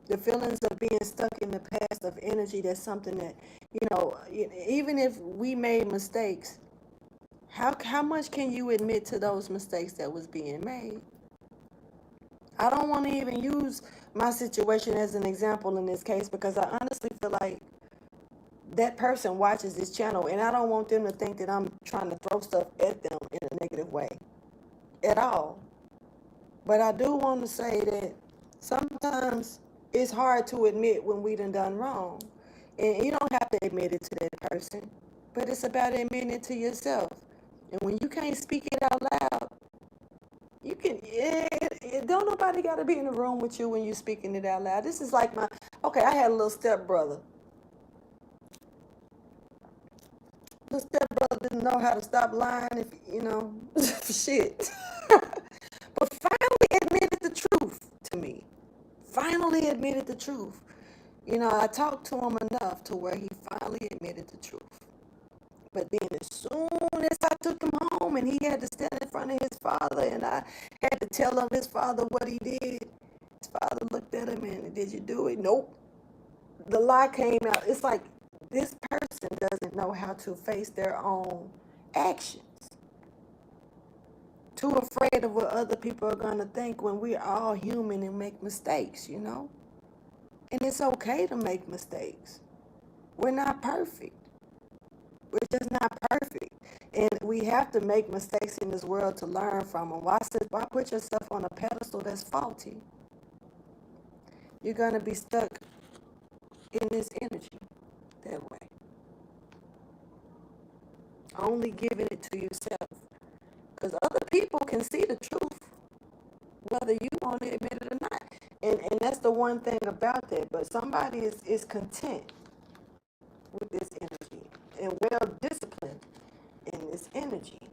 The feelings of being stuck in the past of energy that's something that, you know, even if we made mistakes, how much can you admit to those mistakes that was being made? I don't want to even use my situation as an example in this case, because I honestly feel like that person watches this channel, and I don't want them to think that I'm trying to throw stuff at them in a negative way at all. But I do want to say that sometimes it's hard to admit when we done wrong. And you don't have to admit it to that person, but it's about admitting it to yourself. And when you can't speak it out loud, you can, don't nobody got to be in the room with you when you're speaking it out loud. This is like okay, I had a little stepbrother. The stepbrother didn't know how to stop lying, if you know, shit. But finally admitted the truth to me. Finally admitted the truth. You know, I talked to him enough to where he finally admitted the truth. But then as soon as I took him home and he had to stand in front of his father and I had to tell him his father what he did, his father looked at him and, did you do it? Nope. The lie came out. It's like this person doesn't know how to face their own actions. Too afraid of what other people are going to think when we're all human and make mistakes, you know? And it's okay to make mistakes. We're not perfect. We're just not perfect. And we have to make mistakes in this world to learn from them. Why put yourself on a pedestal that's faulty? You're going to be stuck in this energy that way. Only giving it to yourself. Because other people can see the truth, whether you want to admit it or not. And that's the one thing about that. But somebody is content with this energy and well disciplined in this energy.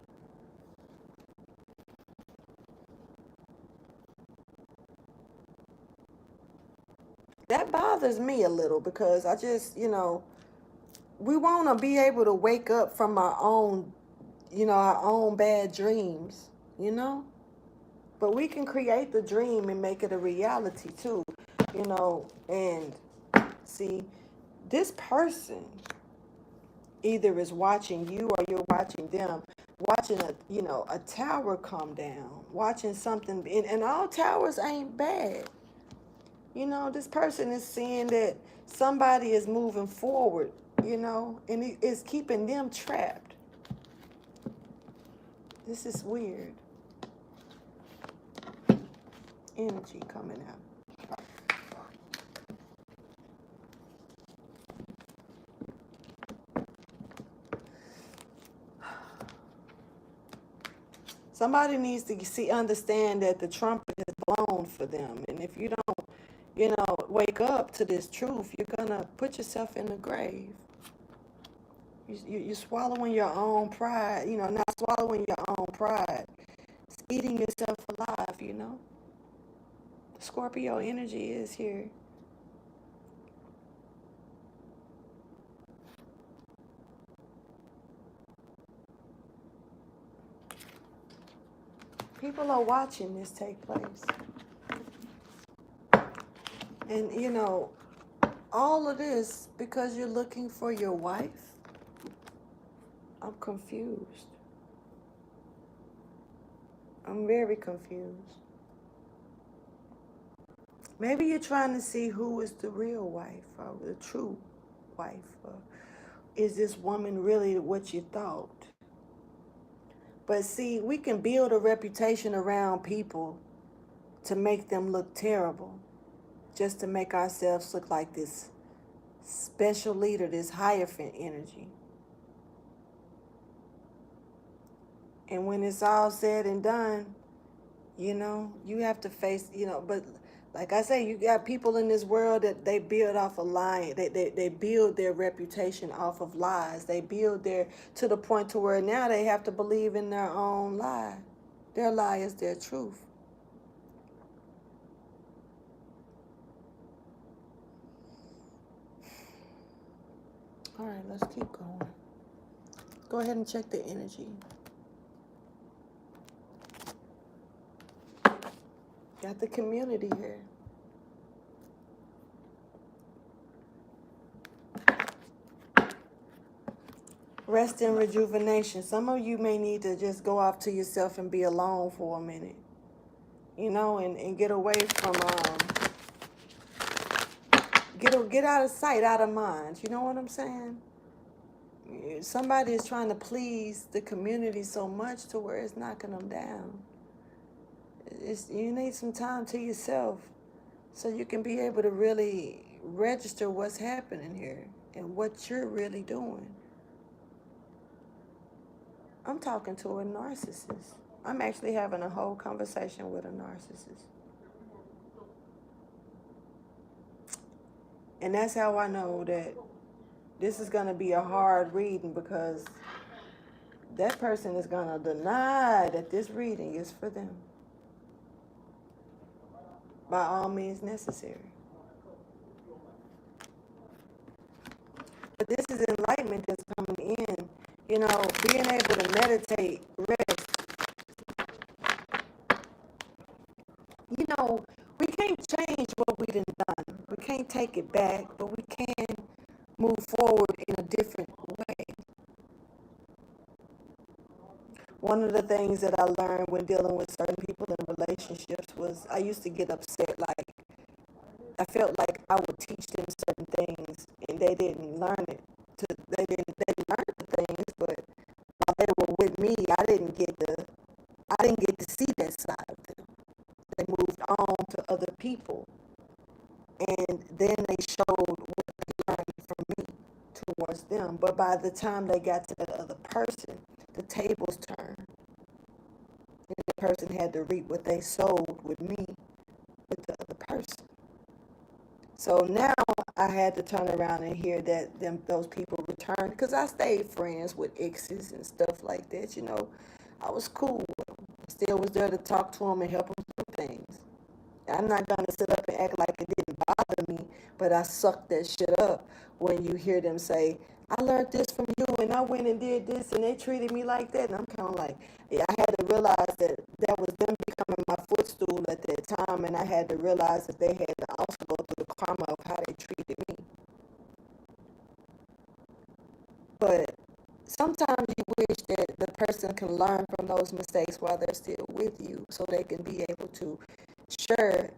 That bothers me a little, because I just, you know, we want to be able to wake up from our own, you know, our own bad dreams, you know? But we can create the dream and make it a reality too, you know? And see, this person either is watching you or you're watching them, watching a tower come down, watching something, and all towers ain't bad. You know, this person is seeing that somebody is moving forward, you know, and it's keeping them trapped. This is weird. Energy coming out. Somebody needs to understand that the trumpet is blown for them. And if you don't, wake up to this truth, you're going to put yourself in the grave. You're swallowing your own pride, not swallowing your own pride. It's eating yourself alive. Scorpio energy is here. People are watching this take place. And, all of this because you're looking for your wife? I'm confused. I'm very confused. Maybe you're trying to see who is the real wife or the true wife. Or is this woman really what you thought? But see, we can build a reputation around people to make them look terrible, just to make ourselves look like this special leader, this Hierophant energy. And when it's all said and done, you have to face, but like I say, you got people in this world that they build off of lying. They build their reputation off of lies. They build to the point to where now they have to believe in their own lie. Their lie is their truth. All right, let's keep going. Go ahead and check the energy. Got the community here. Rest and rejuvenation. Some of you may need to just go off to yourself and be alone for a minute. And get away from, get out of sight, out of mind. You know what I'm saying? Somebody is trying to please the community so much to where it's knocking them down. You need some time to yourself so you can be able to really register what's happening here and what you're really doing. I'm talking to a narcissist. I'm actually having a whole conversation with a narcissist. And that's how I know that this is going to be a hard reading, because that person is going to deny that this reading is for them. By all means necessary. But this is enlightenment that's coming in. Being able to meditate, rest. We can't change what we done. We can't take it back, but we can move forward in a different way. One of the things that I learned when dealing with certain people in relationships was I used to get upset. Like, I felt like I would teach them certain things and they didn't learn it. They didn't learn the things, but while they were with me, I didn't get to see that side of them. They moved on to other people, and then they showed what they learned from me towards them. But by the time they got to that other person, the tables turned. And the person had to reap what they sowed with me, with the other person. So now I had to turn around and hear that those people returned, because I stayed friends with exes and stuff like that. I was cool with them. Still was there to talk to them and help them through things. I'm not going to sit up and act like it didn't bother me, but I sucked that shit up when you hear them say, I learned this from you and I went and did this and they treated me like that. And I'm kind of like, I had to realize that was them becoming my footstool at that time, and I had to realize that they had to also go through the karma of how they treated me. But sometimes you wish that the person can learn from those mistakes while they're still with you, so they can be able to share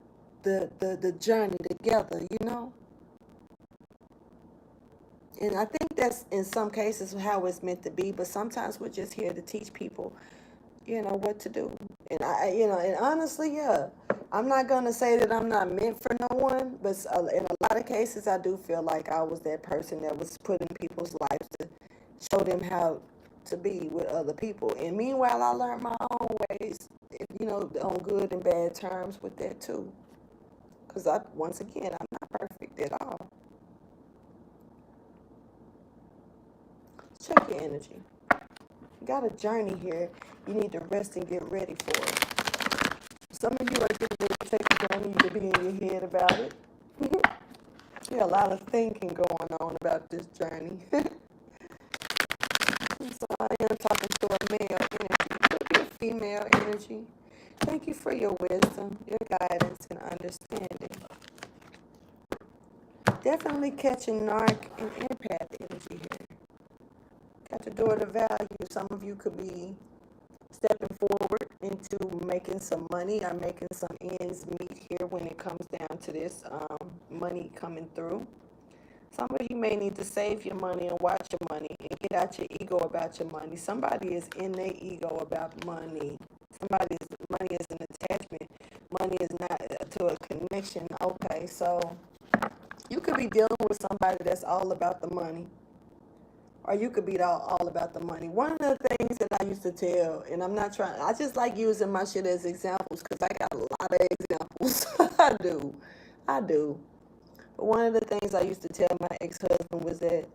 the journey together, And I think that's in some cases how it's meant to be, but sometimes we're just here to teach people, what to do. And and honestly, yeah, I'm not going to say that I'm not meant for no one, but in a lot of cases, I do feel like I was that person that was put in people's lives to show them how to be with other people. And meanwhile, I learned my own ways, you know, on good and bad terms with that too. Because once again, I'm not perfect at all. Check your energy. You got a journey here. You need to rest and get ready for it. Some of you are getting ready to take a journey. You could be in your head about it. There's a lot of thinking going on about this journey. So I am talking to a male energy. It could be a female energy. Thank you for your wisdom, your guidance, and understanding. Definitely catching narc and empath energy here. Got the door to value. Some of you could be stepping forward into making some money or making some ends meet here when it comes down to this money coming through. Some of you may need to save your money and watch your money and get out your ego about your money. Somebody is in their ego about money. Money is an attachment. Money is not to a connection. Okay, so you could be dealing with somebody that's all about the money. Or you could be all about the money. One of the things that I used to tell, and I'm not trying, I just like using my shit as examples because I got a lot of examples. I do. But one of the things I used to tell my ex-husband was that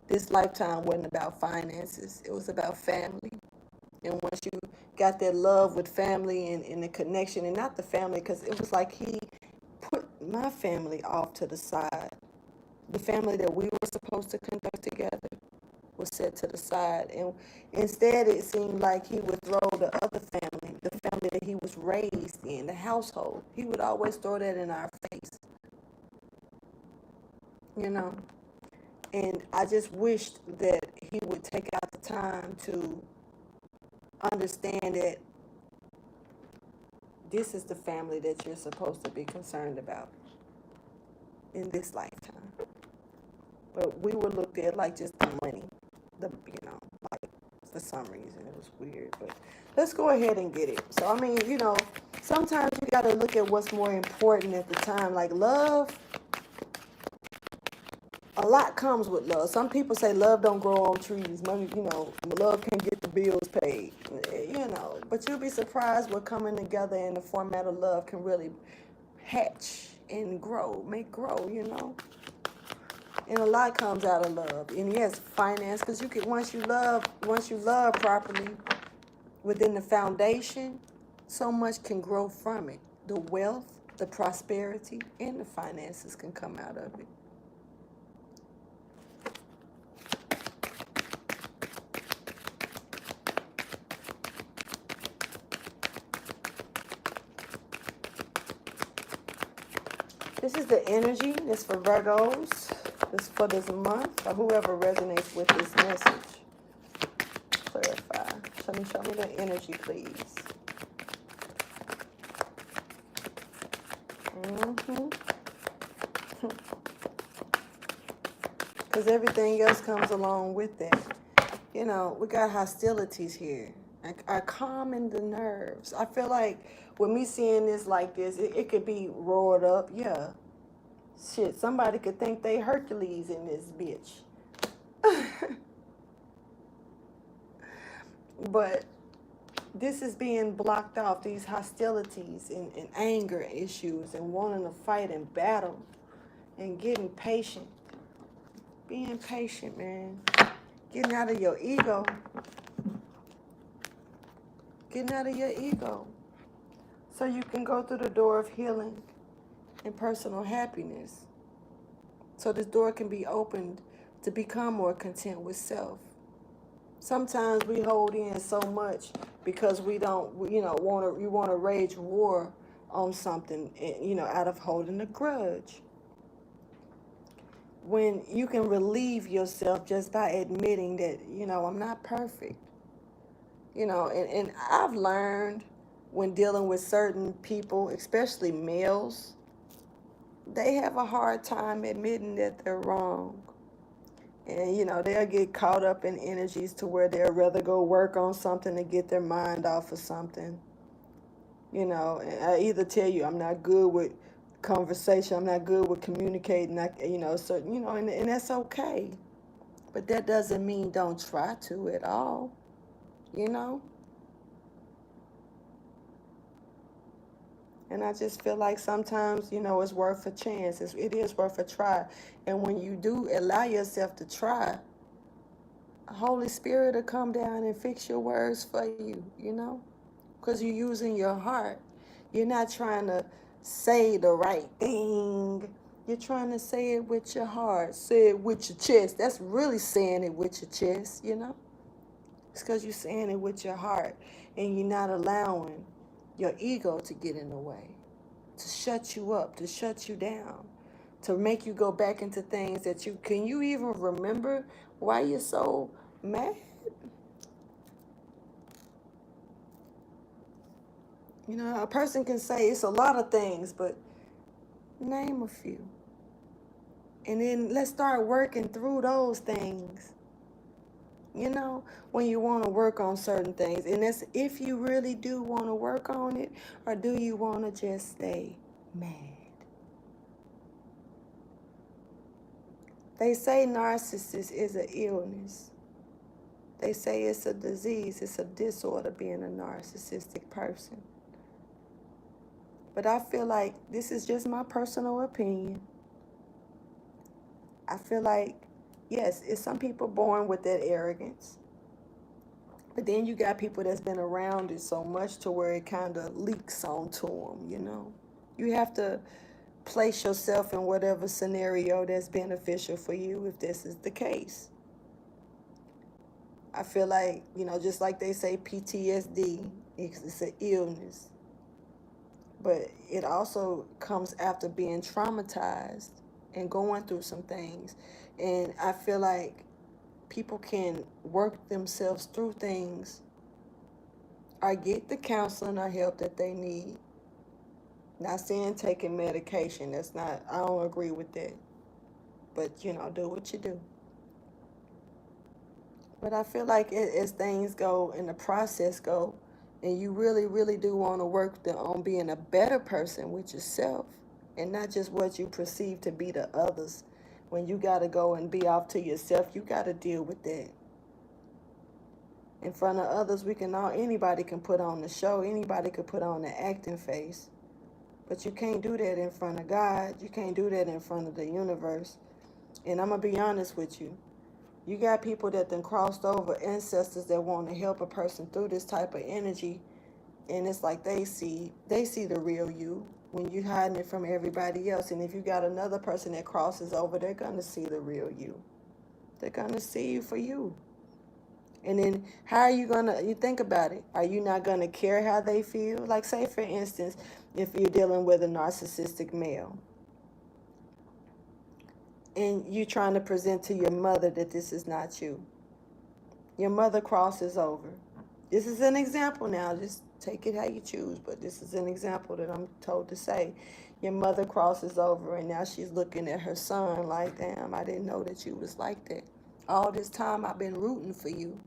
this lifetime wasn't about finances. It was about family. And once you got that love with family and the connection, and not the family, because it was like he put my family off to the side. The family that we were supposed to conduct together was set to the side. And instead, it seemed like he would throw the other family, the family that he was raised in, the household. He would always throw that in our face. You know? And I just wished that he would take out the time to understand that this is the family that you're supposed to be concerned about in this lifetime. But we were looked at like just the money, like for some reason it was weird. But let's go ahead and get it. So, I mean, sometimes you got to look at what's more important at the time. Like love, a lot comes with love. Some people say love don't grow on trees. Money, love can get the bills paid. But you'll be surprised what coming together in the format of love can really hatch and make grow. And a lot comes out of love. And yes, finance, because once you love properly within the foundation, so much can grow from it. The wealth, the prosperity, and the finances can come out of it. This is the energy. It's for Virgos. This for this month, or whoever resonates with this message. Clarify. Show me the energy, please. Because everything else comes along with that. We got hostilities here. Are calming the nerves. I feel like with me seeing this like this, it could be roared up. Yeah. Shit, somebody could think they Hercules in this bitch. But this is being blocked off, these hostilities and anger issues and wanting to fight and battle and getting patient. Being patient, man. Getting out of your ego. Getting out of your ego. So you can go through the door of healing and personal happiness. So this door can be opened to become more content with self. Sometimes we hold in so much because we want to rage war on something, out of holding a grudge. When you can relieve yourself just by admitting that, I'm not perfect. And I've learned when dealing with certain people, especially males, they have a hard time admitting that they're wrong. And, they'll get caught up in energies to where they'll rather go work on something to get their mind off of something. And I either tell you I'm not good with conversation, I'm not good with communicating, and that's okay. But that doesn't mean don't try to at all. you know? And I just feel like sometimes, it's worth a chance. It is worth a try. And when you do allow yourself to try, Holy Spirit will come down and fix your words for you, because you're using your heart. You're not trying to say the right thing. You're trying to say it with your heart. Say it with your chest. That's really saying it with your chest. It's because you're saying it with your heart and you're not allowing your ego to get in the way, to shut you up, to shut you down, to make you go back into things that can you even remember why you're so mad? A person can say it's a lot of things, but name a few. And then let's start working through those things. When you want to work on certain things. And that's if you really do want to work on it, or do you want to just stay mad? They say narcissist is an illness. They say it's a disease, it's a disorder being a narcissistic person. But I feel like this is just my personal opinion. I feel like, yes, it's some people born with that arrogance. But then you got people that's been around it so much to where it kind of leaks onto them. You have to place yourself in whatever scenario that's beneficial for you if this is the case. I feel like, just like they say PTSD, it's an illness. But it also comes after being traumatized and going through some things. And I feel like people can work themselves through things or get the counseling or help that they need. Not saying taking medication. I don't agree with that. But, do what you do. But I feel like as things go and the process go, and you really, really do want to work on being a better person with yourself and not just what you perceive to be the others. When you got to go and be off to yourself, you got to deal with that. In front of others, anybody can put on the show. Anybody could put on the acting face. But you can't do that in front of God. You can't do that in front of the universe. And I'm going to be honest with you. You got people that then crossed over, ancestors that want to help a person through this type of energy, and it's like they see the real you when you're hiding it from everybody else. And if you got another person that crosses over, they're going to see the real you. They're going to see you for you. And then how are you going to, you think about it, are you not going to care how they feel? Like say, for instance, if you're dealing with a narcissistic male, and you're trying to present to your mother that this is not you. Your mother crosses over. This is an example now. Just take it how you choose, but this is an example that I'm told to say. Your mother crosses over, and now she's looking at her son like, damn, I didn't know that you was like that. All this time I've been rooting for you.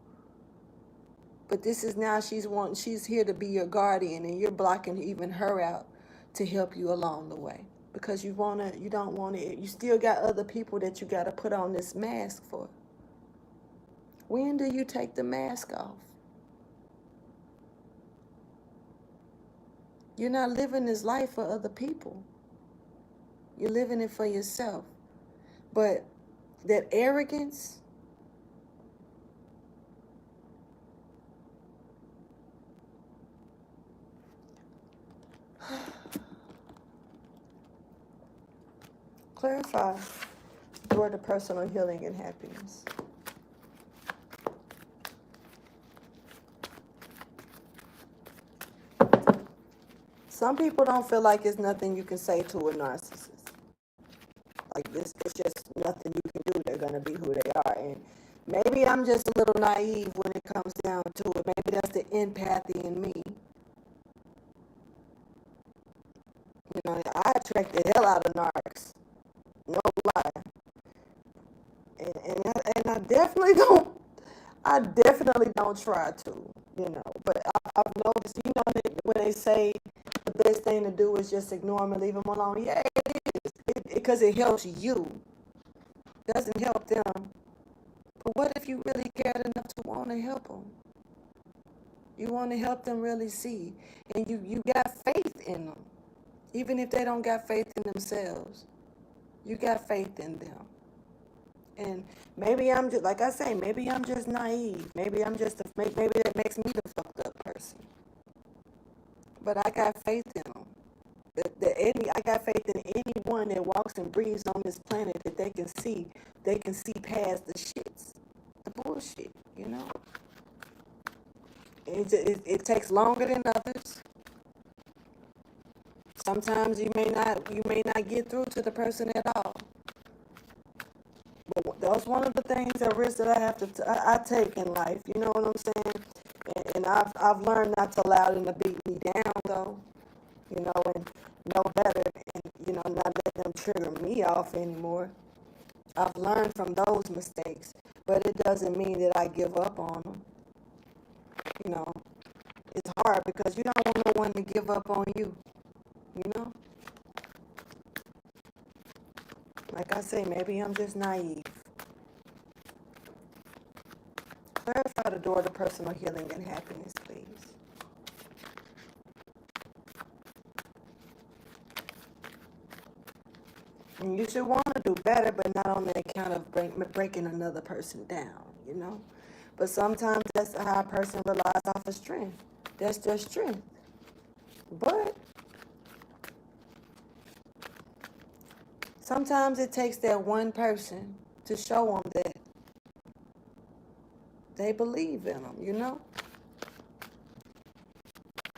But this is now she's here to be your guardian, and you're blocking even her out to help you along the way. Because you don't want to, you still got other people that you got to put on this mask for. When do you take the mask off? You're not living this life for other people. You're living it for yourself. But that arrogance, clarify door to personal healing and happiness. Some people don't feel like it's nothing you can say to a narcissist. Like this, it's just nothing you can do. They're going to be who they are. And maybe I'm just a little naive when it comes down to it. Maybe that's the empathy in me. I attract the hell out of narcs. No lie. And I definitely don't try to, But I've noticed, when they say the best thing to do is just ignore them and leave them alone. Yeah, it is. Because it helps you. It doesn't help them. But what if you really cared enough to want to help them? You want to help them really see. And you got faith in them. Even if they don't got faith in themselves, you got faith in them. And maybe I'm just, like I say, maybe I'm just naive. Maybe I'm just, maybe that makes me the fucked up person. But I got faith in them. I got faith in anyone that walks and breathes on this planet that they can see past the shits, the bullshit, you know? It takes longer than others. Sometimes you may not get through to the person at all. But that's one of the things, that risk that I have to I take in life. You know what I'm saying? And I've learned not to allow them to beat me down, though. You know, and know better, and not let them trigger me off anymore. I've learned from those mistakes, but it doesn't mean that I give up on them. You know, it's hard because you don't want no one to give up on you. You know, like I say, maybe I'm just naive. Clarify the door to personal healing and happiness, please. And you should want to do better, but not on the account of breaking another person down, you know? But sometimes that's how a person relies off of strength. That's their strength. But sometimes it takes that one person to show them that they believe in them, you know?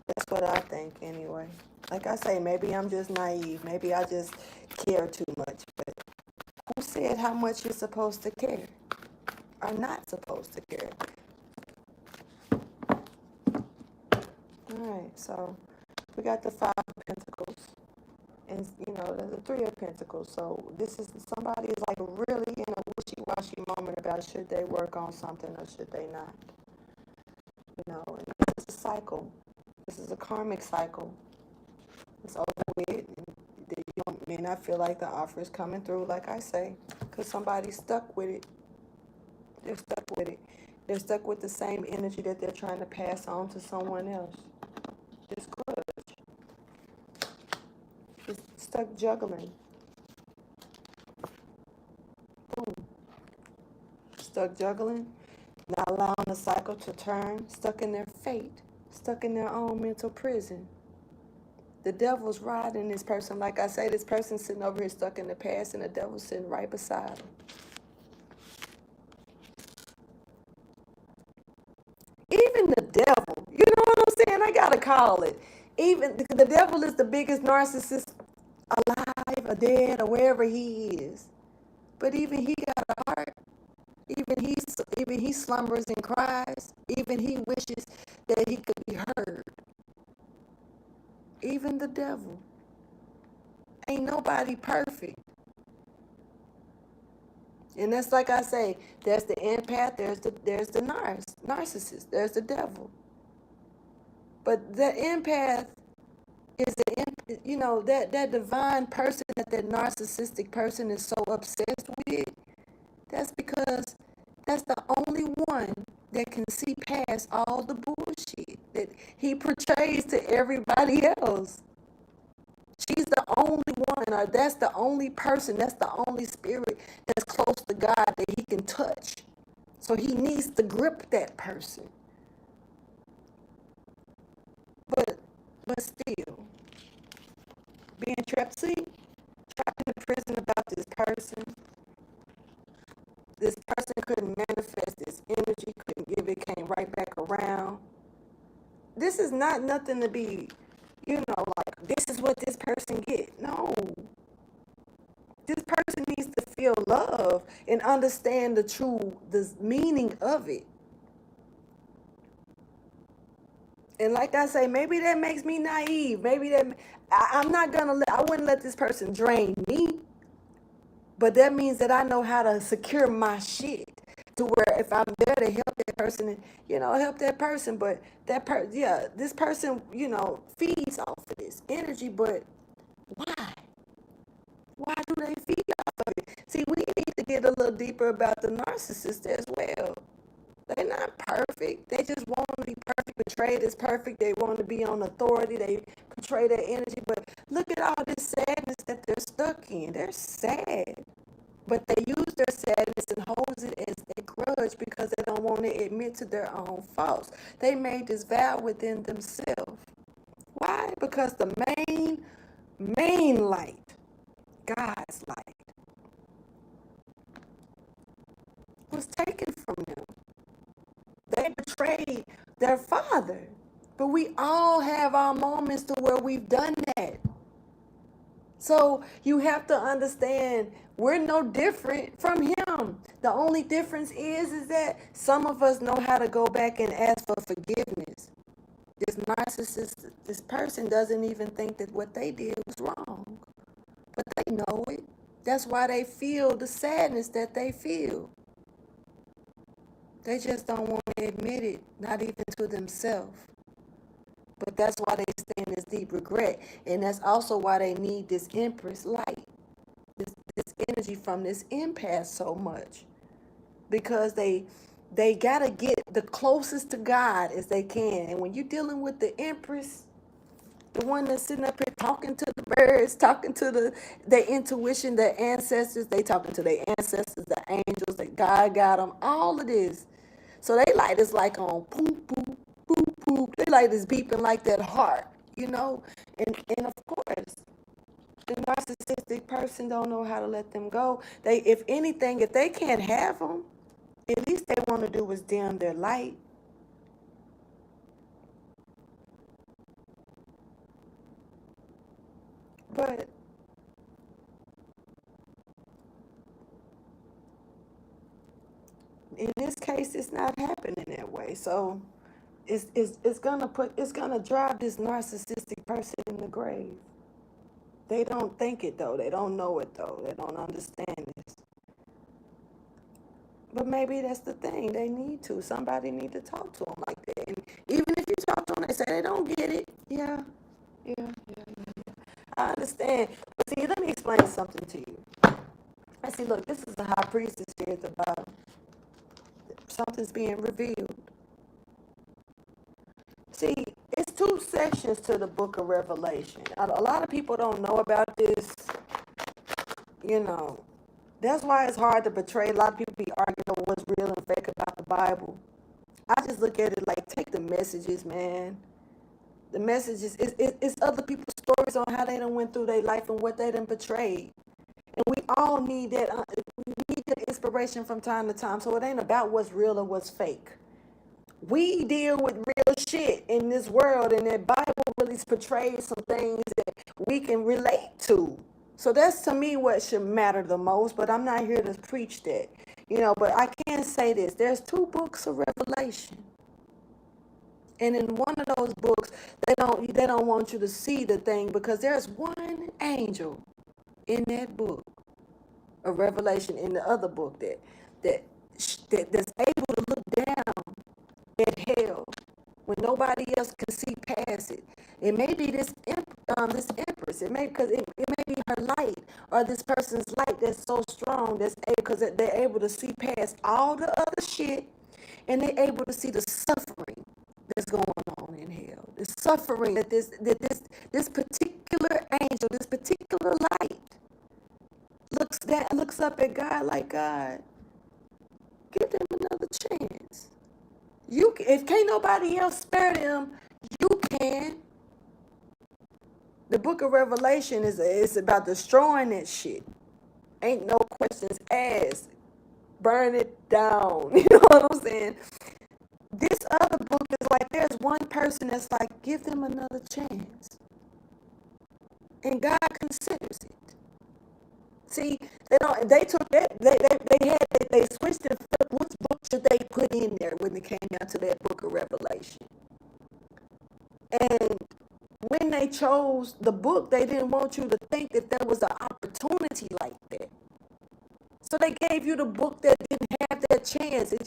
That's what I think anyway. Like I say, maybe I'm just naive. Maybe I just care too much. But who said how much you're supposed to care or not supposed to care? All right, so we got the Five of Pentacles and, the Three of Pentacles. So this is, somebody is like really in a wishy-washy moment about should they work on something or should they not. And this is a cycle. This is a karmic cycle. It's over with. You may not feel like the offer is coming through, like I say, because somebody's stuck with it. They're stuck with it. They're stuck with the same energy that they're trying to pass on to someone else. This grudge. Just stuck juggling. Boom. Stuck juggling. Not allowing the cycle to turn. Stuck in their fate. Stuck in their own mental prison. The devil's riding this person. Like I say, this person's sitting over here stuck in the past, and the devil's sitting right beside him. Even the devil, you know what I'm saying? I gotta call it. Even the devil is the biggest narcissist alive or dead or wherever he is. But even he got a heart. Even he slumbers and cries. Even he wishes that he could be heard. Even the devil. Ain't nobody perfect. And that's like I say, there's the empath, there's the narcissist, there's the devil. But the empath is that divine person that narcissistic person is so obsessed with. That's because that's the only one that can see past all the bullshit that he portrays to everybody else. She's the only one, or that's the only person, that's the only spirit that's close to God that he can touch. So he needs to grip that person. But still, being trapped in the prison about this person. This person couldn't manifest this energy, couldn't give it, came right back around. This is not nothing to be, like, this is what this person get. No. This person needs to feel love and understand the meaning of it. And like I say, maybe that makes me naive. Maybe I wouldn't let this person drain me. But that means that I know how to secure my shit to where if I'm there to help that person, help that person. But this person, feeds off of this energy. But why? Why do they feed off of it? See, we need to get a little deeper about the narcissist as well. They're not perfect. They just want to be perfect portrayed as perfect. They want to be on authority. They portray their energy. But look at all this sadness that they're stuck in. They're sad. But they use their sadness and holds it as a grudge because they don't want to admit to their own faults. They made this vow within themselves. Why? Because the main light, God's light, was taken from them. They betrayed their father. But we all have our moments to where we've done that. So you have to understand we're no different from him. The only difference is that some of us know how to go back and ask for forgiveness. This narcissist, this person doesn't even think that what they did was wrong. But they know it. That's why they feel the sadness that they feel. They just don't want to admit it, not even to themselves. But that's why they stay in this deep regret. And that's also why they need this Empress light, this energy from this empath so much. Because they got to get the closest to God as they can. And when you're dealing with the Empress, the one that's sitting up here talking to the birds, talking to their intuition, their ancestors, they talking to their ancestors, the angels, that God got them, all of this. So they light is like on poop, poop, poop, poop. They light is beeping like that heart, you know? And of course, the narcissistic person don't know how to let them go. They, if anything, if they can't have them, at least they want to do is dim their light. But in this case, it's not happening that way. So it's gonna drive this narcissistic person in the grave. They don't think it though. They don't know it though. They don't understand this. But maybe that's the thing. They need to. Somebody need to talk to them like that. And even if you talk to them, they say they don't get it. Yeah. I understand. But see, let me explain something to you. I see, look, this is a high priestess here at the bottom. Something's being revealed. See, it's two sections to the book of Revelation. A lot of people don't know about this. You know, that's why it's hard to portray. A lot of people be arguing over what's real and fake about the Bible. I just look at it like, take the messages, man. The messages, it's other people's stories on how they done went through their life and what they done betrayed. And we all need that. We need that inspiration from time to time. So it ain't about what's real or what's fake. We deal with real shit in this world, and that Bible really portrays some things that we can relate to. So that's, to me, what should matter the most. But I'm not here to preach that, you know. But I can say this: there's two books of Revelation, and in one of those books, they don't want you to see the thing because there's one angel in that book of Revelation, in the other book that's able to look down at hell when nobody else can see past it. It may be this empress. It may be her light, or this person's light that's so strong that's able, because they're able to see past all the other shit, and they're able to see the suffering that's going on in hell. The suffering that this particular angel, this particular light, looks up at God like, God, give them another chance. If can't nobody else spare them, you can. The book of Revelation is about destroying that shit. Ain't no questions asked. Burn it down. You know what I'm saying? This other book is like, there's one person that's like, give them another chance. And God considers it. See, they switched it. Which book should they put in there when it came down to that book of Revelation? And when they chose the book, they didn't want you to think that there was an opportunity like that. So they gave you the book that didn't have that chance. It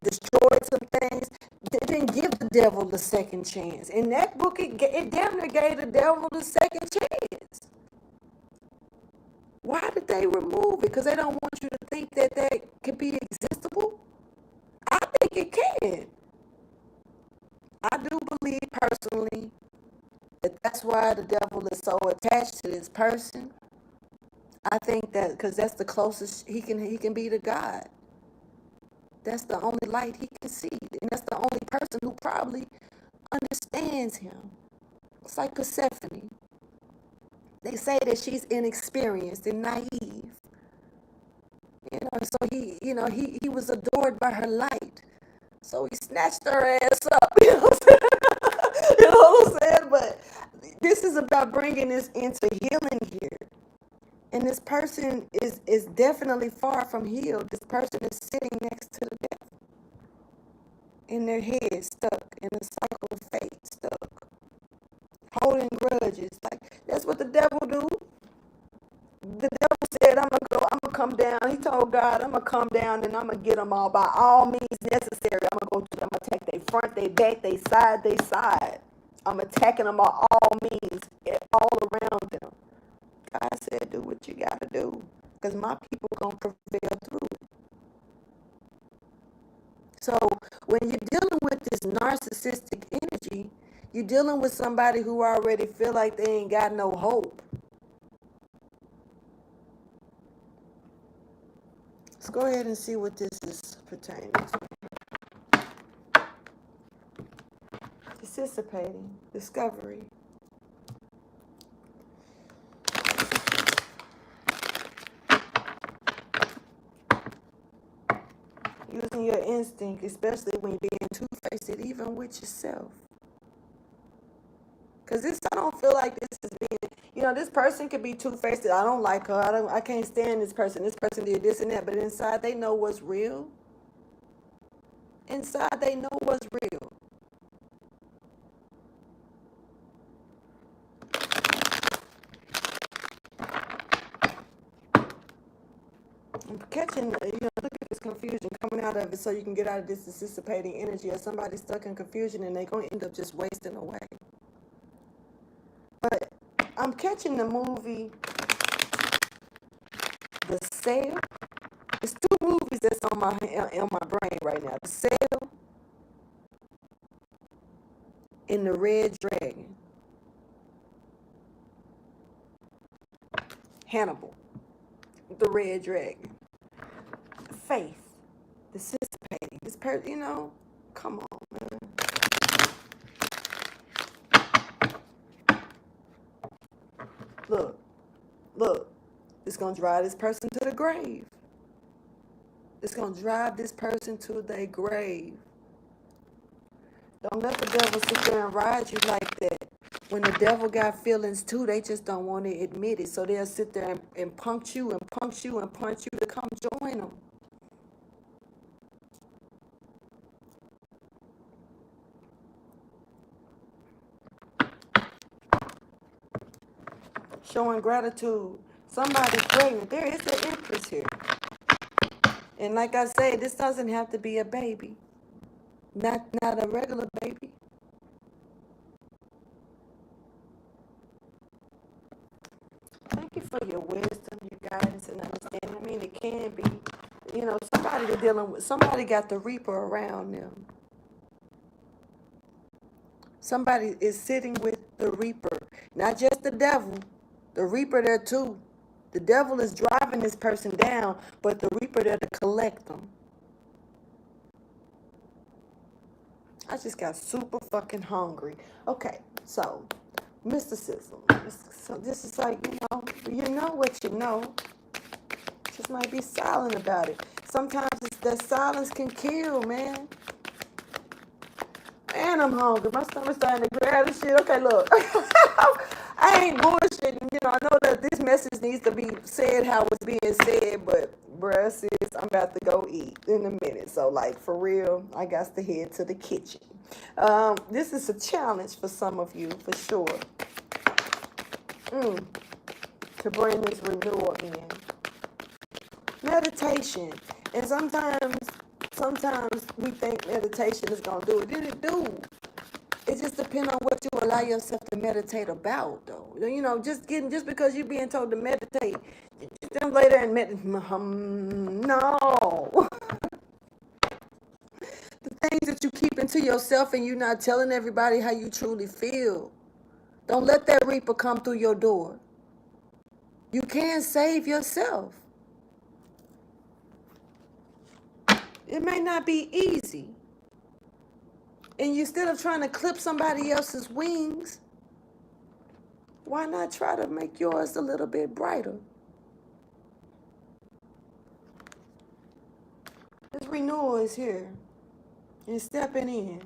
destroyed some things. It didn't give the devil the second chance. In that book, it damn near gave the devil the second chance. Why did they remove it? Because they don't want you to think that could be existable. I think it can. I do believe personally that that's why the devil is so attached to this person. I think that because that's the closest he can be to God. That's the only light he can see, and that's the only person who probably understands him. It's like Persephone. They say that she's inexperienced and naive. So he was adored by her light. So he snatched her ass up. You know what I'm saying? You know what I'm saying? But this is about bringing this into healing here. And this person is definitely far from healed. This person is sitting next to the devil. In their head stuck, in a cycle of fate stuck. Holding grudges. Like, that's what the devil do. The devil said, I'm gonna come down. He told God, I'm gonna come down and I'm gonna get them all by all means necessary. I'm gonna attack their front, their back, their side. I'm attacking them by all means, all around them. God said, do what you gotta do, because my people gonna prevail through it. So when you're dealing with this narcissistic energy, you're dealing with somebody who already feel like they ain't got no hope. Let's go ahead and see what this is pertaining to. Anticipating, discovery. Using your instinct, especially when you're being two-faced, even with yourself. Because I don't feel like this is being, this person could be two-faced. I don't like her. I can't stand this person. This person did this and that. But inside, they know what's real. Inside, they know what's real. I'm catching, look at this confusion coming out of it so you can get out of this anticipating energy, or somebody stuck in confusion and they're going to end up just wasting away. But I'm catching the movie The Sale. There's two movies that's on my brain right now. The Sale and The Red Dragon. Hannibal. The Red Dragon. Faith. Anticipating. This person, come on, man. Look. It's going to drive this person to the grave. It's going to drive this person to their grave. Don't let the devil sit there and ride you like that. When the devil got feelings too, they just don't want to admit it. So they'll sit there and punch you and punch you and punch you to come join them. Showing gratitude. Somebody's pregnant. There is an empress here. And like I say, this doesn't have to be a baby. Not a regular baby. Thank you for your wisdom, your guidance, and understanding. I mean, it can be, somebody they're dealing with. Somebody got the reaper around them. Somebody is sitting with the reaper. Not just the devil. The reaper there too. The devil is driving this person down, but the reaper there to collect them. I just got super fucking hungry. Okay, so mysticism. So this is like, you know what you know. Just might be silent about it. Sometimes that silence can kill, man. And I'm hungry. My stomach's starting to grab and shit. Okay, look. I ain't bullshitting. I know that this message needs to be said how it's being said, but bruh, sis, I'm about to go eat in a minute. So, like, for real, I got to head to the kitchen. This is a challenge for some of you, for sure. To bring this renewal in. Meditation. And sometimes we think meditation is going to do it. Did it do? It just depends on what you allow yourself to meditate about, though. Just because you're being told to meditate, just don't lay there and meditate. No. The things that you keep into yourself and you're not telling everybody how you truly feel. Don't let that reaper come through your door. You can't save yourself. It may not be easy. And instead of trying to clip somebody else's wings, why not try to make yours a little bit brighter? This renewal is here. You're stepping in.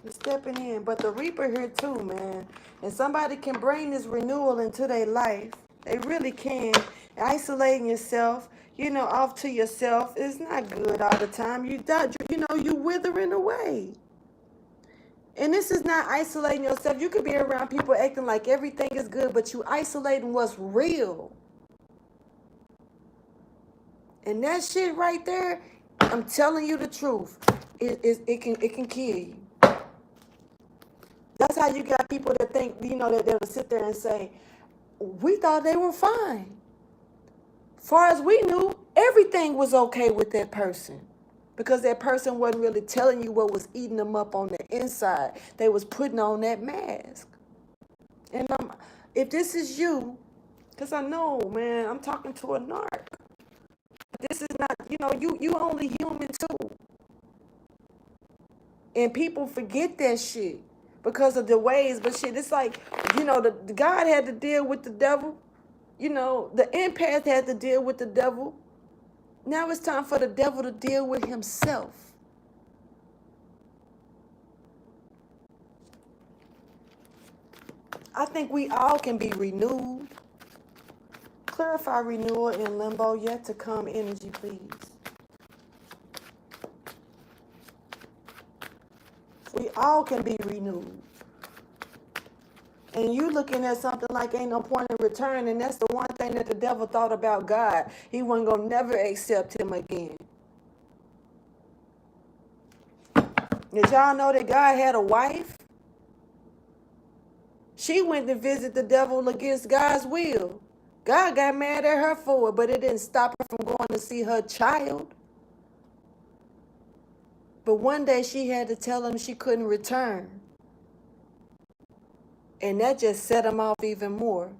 You're stepping in. But the reaper here too, man. And somebody can bring this renewal into their life. They really can. Isolating yourself, off to yourself is not good all the time. You withering away. And this is not isolating yourself. You could be around people acting like everything is good, but you isolating what's real. And that shit right there, I'm telling you the truth. It can kill you. That's how you got people that think, that they'll sit there and say, we thought they were fine. Far as we knew, everything was okay with that person. Because that person wasn't really telling you what was eating them up on the inside. They was putting on that mask. And if this is you, because I know, man, I'm talking to a narc. This is not, you only human too. And people forget that shit because of the ways. But shit, it's like, the God had to deal with the devil. The empath had to deal with the devil. Now it's time for the devil to deal with himself. I think we all can be renewed. Clarify renewal in limbo, yet to come energy, please. We all can be renewed. And you looking at something like ain't no point in return, and that's the one thing that the devil thought about God. He wasn't going to never accept him again. Did y'all know that God had a wife? She went to visit the devil against God's will. God got mad at her for it, but it didn't stop her from going to see her child. But one day she had to tell him she couldn't return. And that just set him off even more.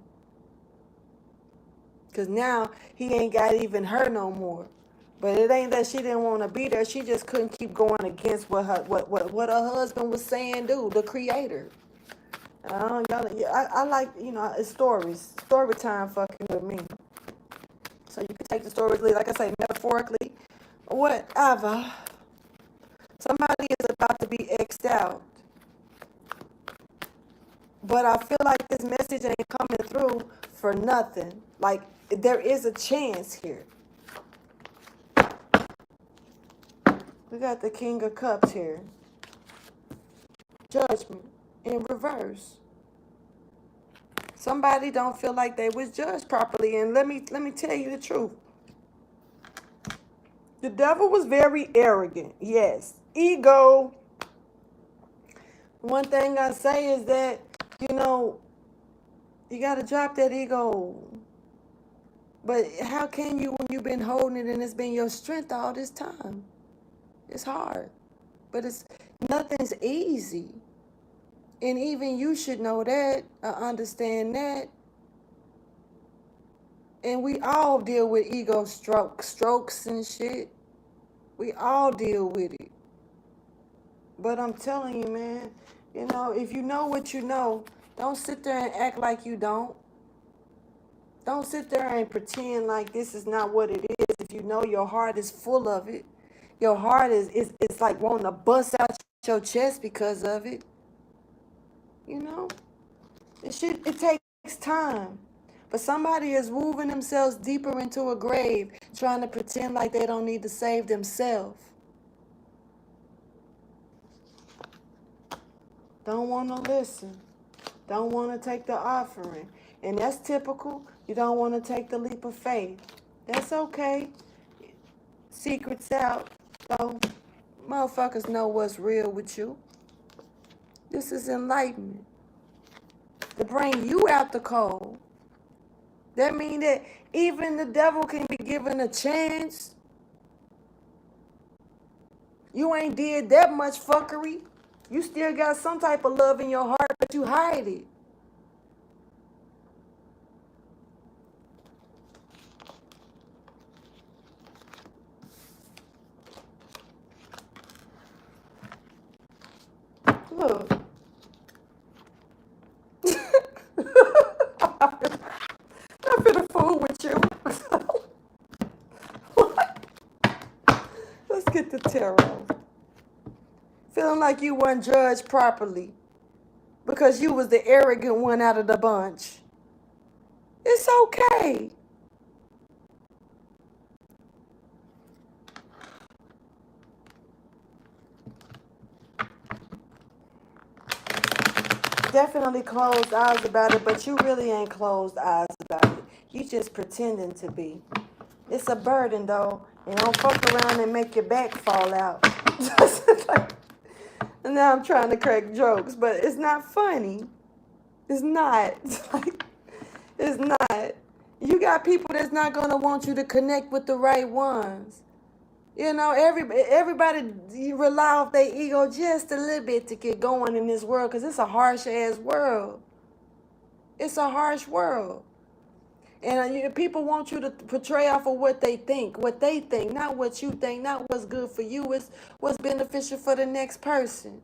Because now he ain't got even her no more. But it ain't that she didn't want to be there. She just couldn't keep going against what her husband was saying, the creator. I like, it's stories. Story time fucking with me. So you can take the stories, like I say, metaphorically, whatever. Somebody is about to be X'd out. But I feel like this message ain't coming through for nothing. Like, there is a chance here. We got the King of Cups here. Judgment in reverse. Somebody don't feel like they was judged properly. And let me tell you the truth. The devil was very arrogant. Yes. Ego. One thing I say is that, you got to drop that ego. But how can you when you've been holding it and it's been your strength all this time? It's hard. But nothing's easy. And even you should know that, understand that. And we all deal with ego strokes and shit. We all deal with it. But I'm telling you, man, if you know what you know, don't sit there and act like you don't. Don't sit there and pretend like this is not what it is. If you know your heart is full of it, your heart it's like wanting to bust out your chest because of it. It takes time. But somebody is moving themselves deeper into a grave, trying to pretend like they don't need to save themselves. Don't want to listen. Don't want to take the offering. And that's typical. You don't want to take the leap of faith. That's okay. Secrets out. So motherfuckers know what's real with you. This is enlightenment. To bring you out the cold. That means that even the devil can be given a chance. You ain't did that much fuckery. You still got some type of love in your heart, but you hide it. Look. I'm finna fool with you. What? Let's get the tarot. Feeling like you weren't judged properly because you was the arrogant one out of the bunch. It's okay. Definitely closed eyes about it, but you really ain't closed eyes about it. You just pretending to be. It's a burden, though, and don't fuck around and make your back fall out. And now I'm trying to crack jokes, but it's not funny. It's not. It's not. You got people that's not going to want you to connect with the right ones. You know, everybody rely off their ego just a little bit to get going in this world, because it's a harsh-ass world. It's a harsh world. And people want you to portray off of what they think, not what you think, not what's good for you. It's what's beneficial for the next person.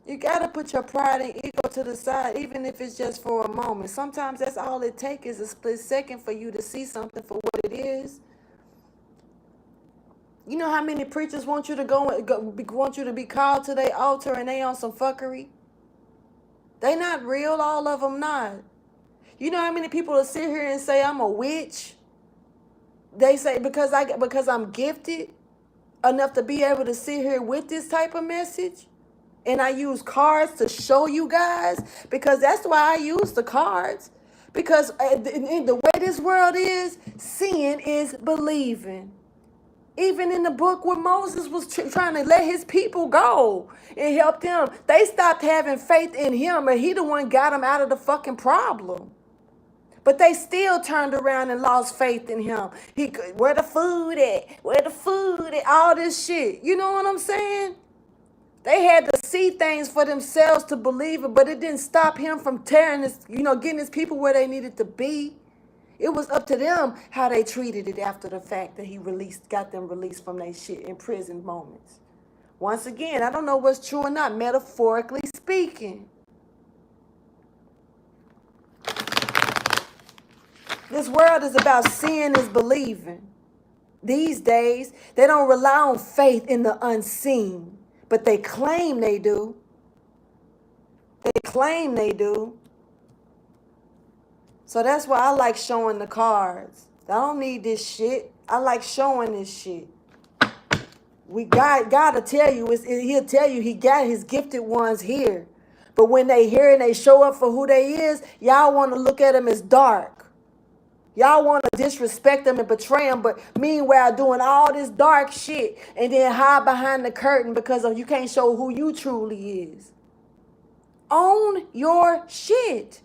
You got to put your pride and ego to the side, even if it's just for a moment. Sometimes that's all it takes is a split second for you to see something for what it is. You know how many preachers want you to want you to be called to their altar and they on some fuckery? They not real, all of them not. You know how many people will sit here and say I'm a witch? They say because I'm gifted enough to be able to sit here with this type of message. And I use cards to show you guys, because that's why I use the cards. Because in the way this world is, seeing is believing. Even in the book where Moses was trying to let his people go and help them, they stopped having faith in him, and he the one got them out of the fucking problem. But they still turned around and lost faith in him. Where the food at? Where the food at? All this shit. You know what I'm saying? They had to see things for themselves to believe it, but it didn't stop him from tearing this, getting his people where they needed to be. It was up to them how they treated it after the fact that he got them released from their shit in prison moments. Once again, I don't know what's true or not, metaphorically speaking. This world is about seeing is believing. These days, they don't rely on faith in the unseen, but they claim they do. They claim they do. So that's why I like showing the cards. I don't need this shit. I like showing this shit. God will tell you, he'll tell you he got his gifted ones here. But when they hear and they show up for who they is, y'all want to look at them as dark. Y'all want to disrespect them and betray them, but meanwhile doing all this dark shit and then hide behind the curtain because you can't show who you truly is. Own your shit.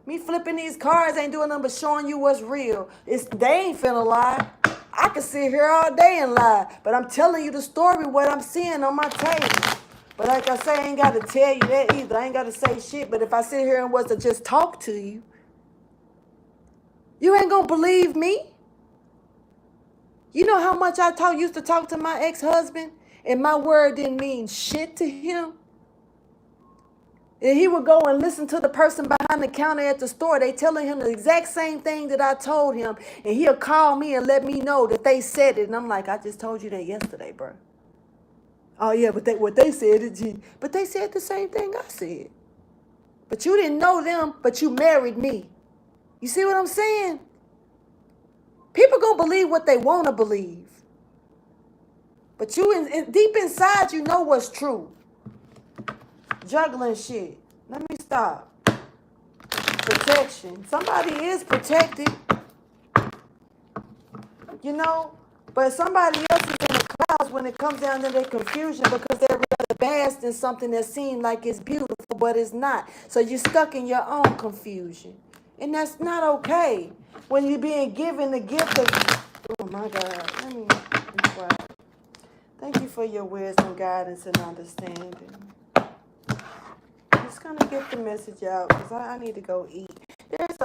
Me flipping these cards ain't doing nothing but showing you what's real. They ain't finna lie. I can sit here all day and lie, but I'm telling you the story, what I'm seeing on my table. But like I say, I ain't got to tell you that either. I ain't got to say shit, but if I sit here and was to just talk to you, you ain't gonna believe me. You know how much I used to talk to my ex-husband, and my word didn't mean shit to him? And he would go and listen to the person behind the counter at the store. They telling him the exact same thing that I told him. And he'll call me and let me know that they said it. And I'm like, I just told you that yesterday, bro. Oh, yeah, but what they said is, but they said the same thing I said. But you didn't know them, but you married me. You see what I'm saying? People gonna believe what they want to believe. But you, deep inside, you know what's true. Juggling shit. Let me stop. Protection. Somebody is protected. But somebody else is in the clouds when it comes down to their confusion, because they're rather basked in something that seems like it's beautiful, but it's not. So you're stuck in your own confusion. And that's not okay. When you're being given the gift of, oh My God, let me be quiet. Thank you for your wisdom, guidance, and understanding. I'm just gonna get the message out because I need to go eat. There's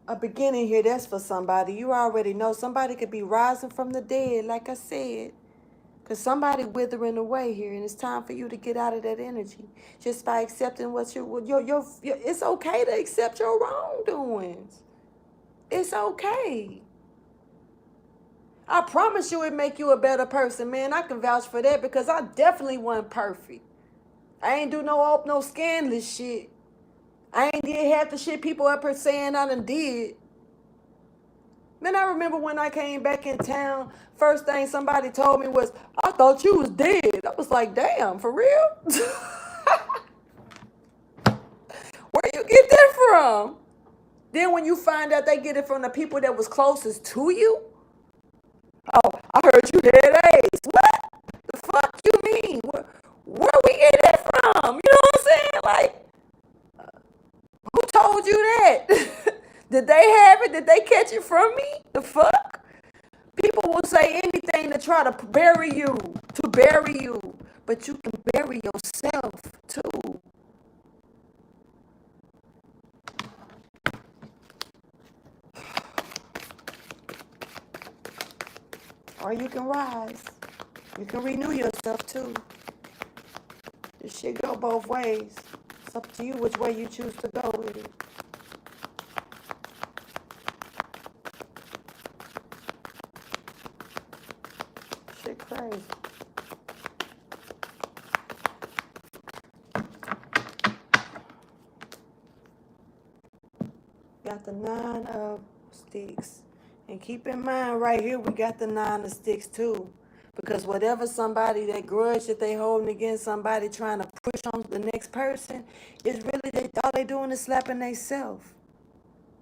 a beginning here that's for somebody. You already know somebody could be rising from the dead, like I said. Because somebody withering away here, and it's time for you to get out of that energy. Just by accepting what it's okay to accept your wrongdoings. It's okay. I promise you it make you a better person, man. I can vouch for that because I definitely wasn't perfect. I ain't do no scandalous shit. I ain't did half the shit people up here saying I done did. Man, I remember when I came back in town, first thing somebody told me was, I thought you was dead. I was like, damn, for real? Where you get that from? Then when you find out they get it from the people that was closest to you, oh, I heard you had AIDS. What? The fuck you mean? Where we get that from? You know what I'm saying? Like, who told you that? Did they have it? Did they catch it from me? The fuck? People will say anything to try to bury you, but you can bury yourself too. Or you can rise. You can renew yourself too. This shit go both ways. It's up to you which way you choose to go with it. Shit crazy. Got the 9 of sticks. And keep in mind right here, we got the 9 of sticks too. Because whatever somebody, that grudge that they holding against somebody trying to push on the next person, is really, all they doing is slapping themselves.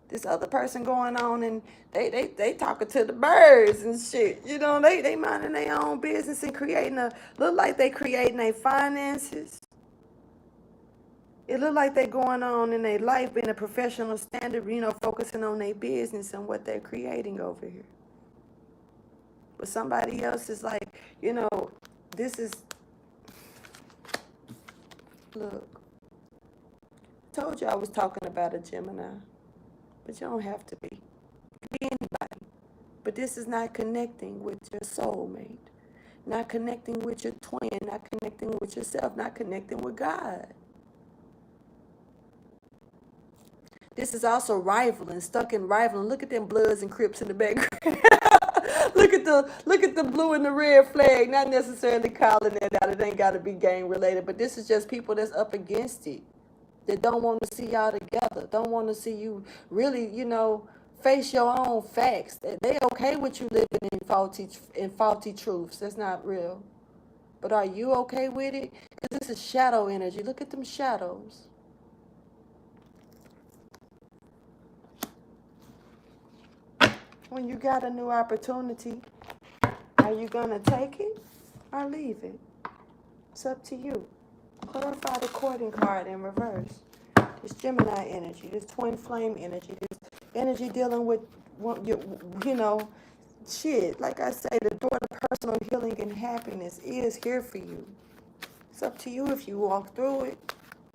This other person going on and they talking to the birds and shit. You know, they minding their own business and look like they creating their finances. It look like they going on in their life being a professional standard, you know, focusing on their business and what they're creating over here. But somebody else is like, you know, this is, look, told you I was talking about a Gemini, but you don't have to be. It could be anybody. But this is not connecting with your soulmate, not connecting with your twin, not connecting with yourself, not connecting with God. This is also rivaling, stuck in rivaling. Look at them Bloods and Crips in the background. look at the blue and the red flag. Not necessarily calling that out. It ain't got to be gang related, but this is just people that's up against it. That don't want to see y'all together. Don't want to see you really, you know, face your own facts. They okay with you living in faulty truths. That's not real. But are you okay with it? Because this is shadow energy. Look at them shadows. When you got a new opportunity, are you going to take it or leave it? It's up to you. Clarify the courting card in reverse. This Gemini energy, this twin flame energy, this energy dealing with, you know, shit. Like I say, the door to personal healing and happiness is here for you. It's up to you if you walk through it.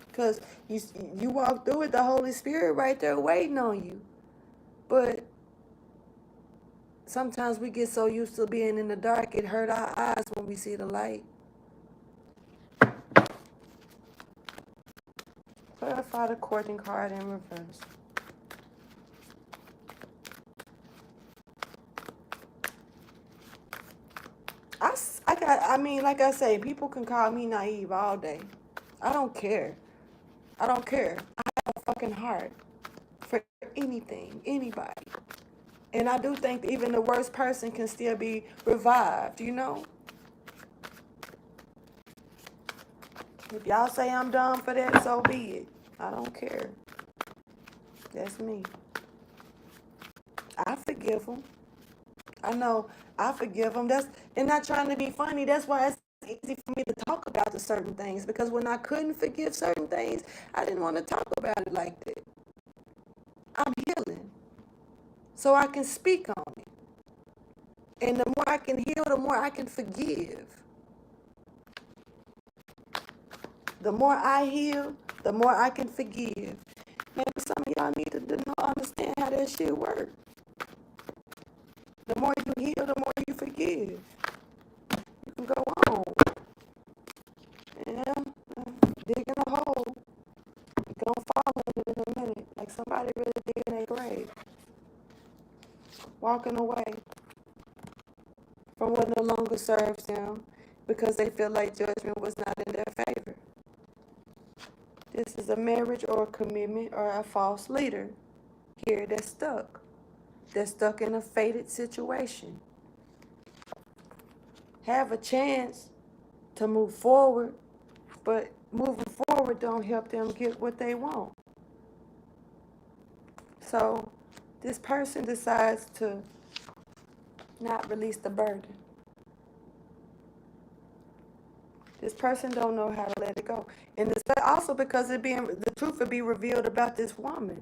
Because you walk through it, the Holy Spirit right there waiting on you. But sometimes we get so used to being in the dark, it hurt our eyes when we see the light. Clarify the courting card in reverse. I mean, like I say, people can call me naive all day. I don't care. I don't care. I have a fucking heart for anything, anybody. And I do think even the worst person can still be revived, you know? If y'all say I'm dumb for that, so be it. I don't care. That's me. I forgive them. I know I forgive them. And not trying to be funny. That's why it's easy for me to talk about the certain things. Because when I couldn't forgive certain things, I didn't want to talk about it like that. I'm healing. So I can speak on it. And the more I can heal, the more I can forgive. The more I heal, the more I can forgive. Man, some of y'all need to know, understand how that shit works. The more you heal, the more you forgive. You can go on. Yeah, digging a hole. You're gonna fall in it in a minute. Like somebody really digging their grave. Walking away from what no longer serves them because they feel like judgment was not in their favor. This is a marriage or a commitment or a false leader here that's stuck. They're stuck in a fated situation. Have a chance to move forward, but moving forward don't help them get what they want. So this person decides to not release the burden. This person don't know how to let it go. And it's also because the truth will be revealed about this woman.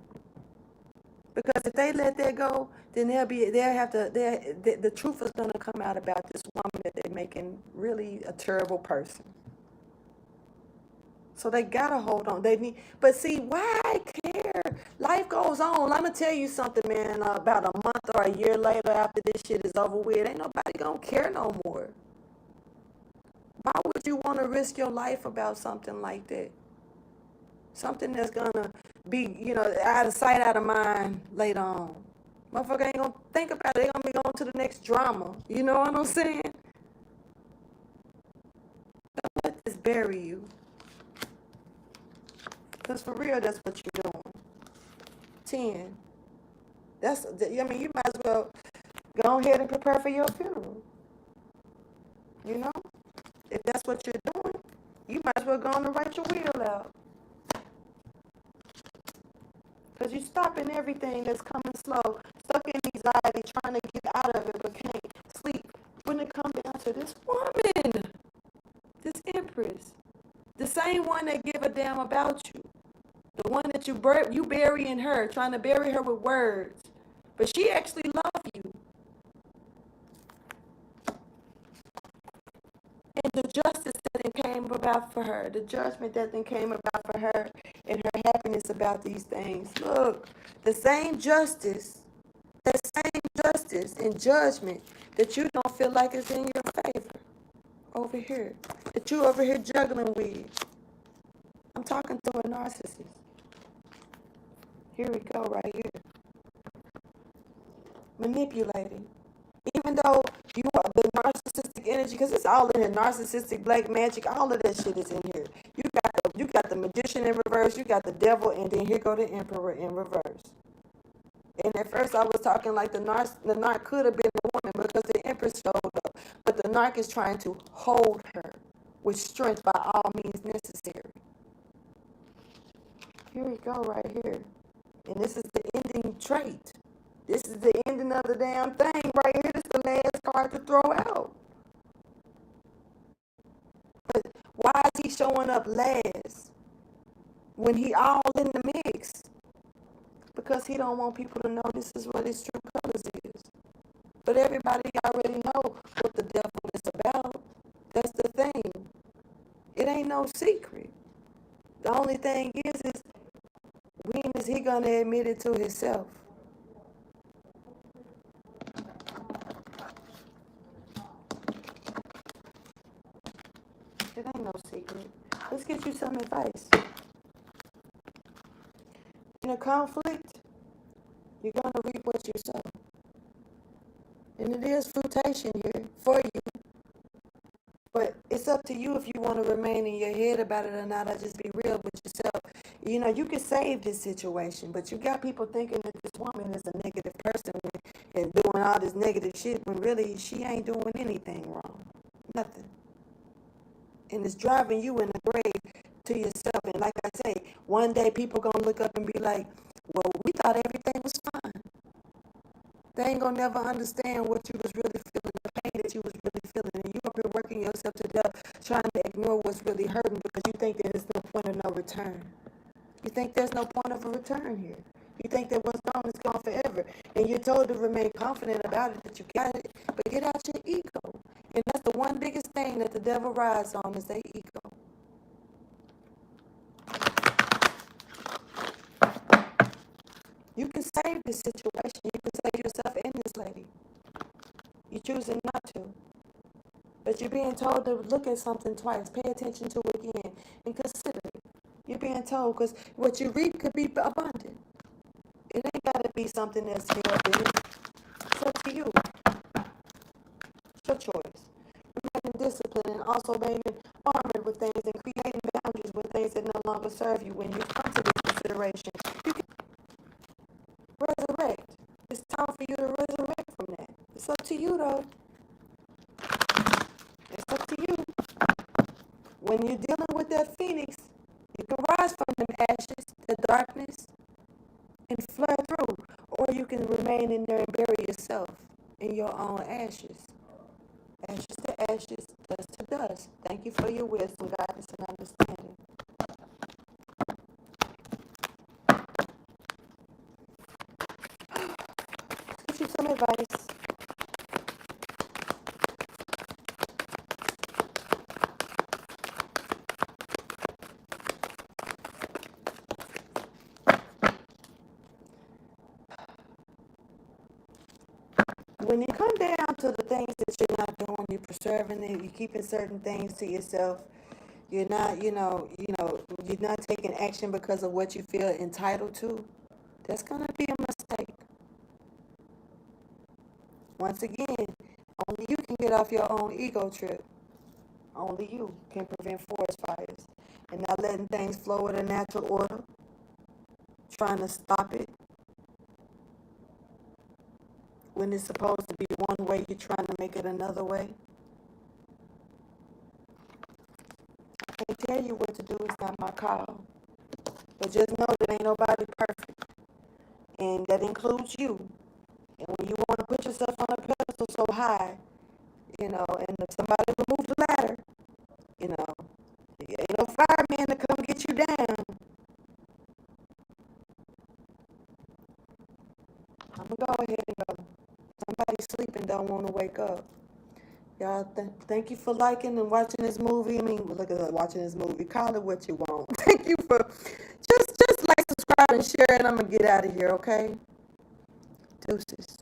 Because if they let that go, then the truth is going to come out about this woman that they're making really a terrible person. So they got to hold on. But see, why care? Life goes on. I'm going to tell you something, man, about a month or a year later after this shit is over with, ain't nobody going to care no more. Why would you want to risk your life about something like that? Something that's going to be, out of sight, out of mind later on. Motherfucker ain't going to think about it. They going to be going to the next drama. You know what I'm saying? Don't let this bury you. Because for real, that's what you're doing. 10. You might as well go ahead and prepare for your funeral. You know? If that's what you're doing, you might as well go on and write your will out. Because you're stopping everything that's coming slow, stuck in anxiety, trying to get out of it, but can't sleep. When it comes down to this woman, this empress, the same one that give a damn about you, the one that you bury in her, trying to bury her with words, but she actually loves you. And the justice that then came about for her, the judgment that then came about for her, and her happiness about these things. Look, the same justice and judgment that you don't feel like is in your favor over here, that you over here juggling with. I'm talking to a narcissist. Here we go, right here. Manipulating. Even though you are the narcissistic energy, because it's all in here, narcissistic, black magic, all of that shit is in here. You got the magician in reverse, you got the devil, and then here go the emperor in reverse. And at first I was talking like the narc could have been a woman because the empress showed up. But the narc is trying to hold her with strength by all means necessary. Here we go, right here. And this is the ending trait. This is the ending of the damn thing right here. This is the last card to throw out. But why is he showing up last when he all in the mix? Because he don't want people to know this is what his true colors is. But everybody already know what the devil is about. That's the thing. It ain't no secret. The only thing is when is he going to admit it to himself? It ain't no secret. Let's get you some advice. In a conflict, you're going to reap what you sow. And it is fruitation here for you. But it's up to you if you want to remain in your head about it or not. Or just be real with yourself. You can save this situation, but you got people thinking that this woman is a negative person and doing all this negative shit when really she ain't doing anything wrong. Nothing. And it's driving you in the grave to yourself. And like I say, one day people going to look up and be like, well, we thought everything was fine. They ain't going to never understand what you was really feeling, the pain that you was really feeling. And you up here working yourself to death, trying to ignore what's really hurting because you think that there's no point of no return. You think there's no point of a return here. You think that what's gone is gone forever. And you're told to remain confident about it, that you got it. But get out your ego. And that's the one biggest thing that the devil rides on, is their ego. You can save this situation. You can save yourself and this lady. You're choosing not to. But you're being told to look at something twice. Pay attention to it again. And consider it. You're being told, because what you reap could be abundant. It ain't got to be something that's held in it. It's up to you. It's your choice. Remaining disciplined and also being armored with things and creating boundaries with things that no longer serve you. When you come to this consideration, you can resurrect. It's time for you to resurrect from that. It's up to you, though. It's up to you. When you're dealing with that phoenix, you can rise from them ashes, the darkness, and flood through. Or you can remain in there and bury yourself in your own ashes. Ashes to ashes, dust to dust. Thank you for your wisdom, guidance, and understanding. Give you some advice. When you come down to the things that you're not doing, you're preserving it, you're keeping certain things to yourself. You're not, you're not taking action because of what you feel entitled to. That's going to be a mistake. Once again, only you can get off your own ego trip. Only you can prevent forest fires. And not letting things flow in a natural order. Trying to stop it. When it's supposed to be one way, you're trying to make it another way. I can't tell you what to do. It's not my call. But just know that ain't nobody perfect. And that includes you. And when you want to put yourself on a pedestal so high, and if somebody remove the ladder, ain't no fireman to come get you down. I'm going to go ahead and go. Somebody sleeping don't want to wake up. Y'all, thank you for liking and watching this movie. Look at watching this movie. Call it what you want. Thank you for just like, subscribe, and share, and I'm going to get out of here, okay? Deuces.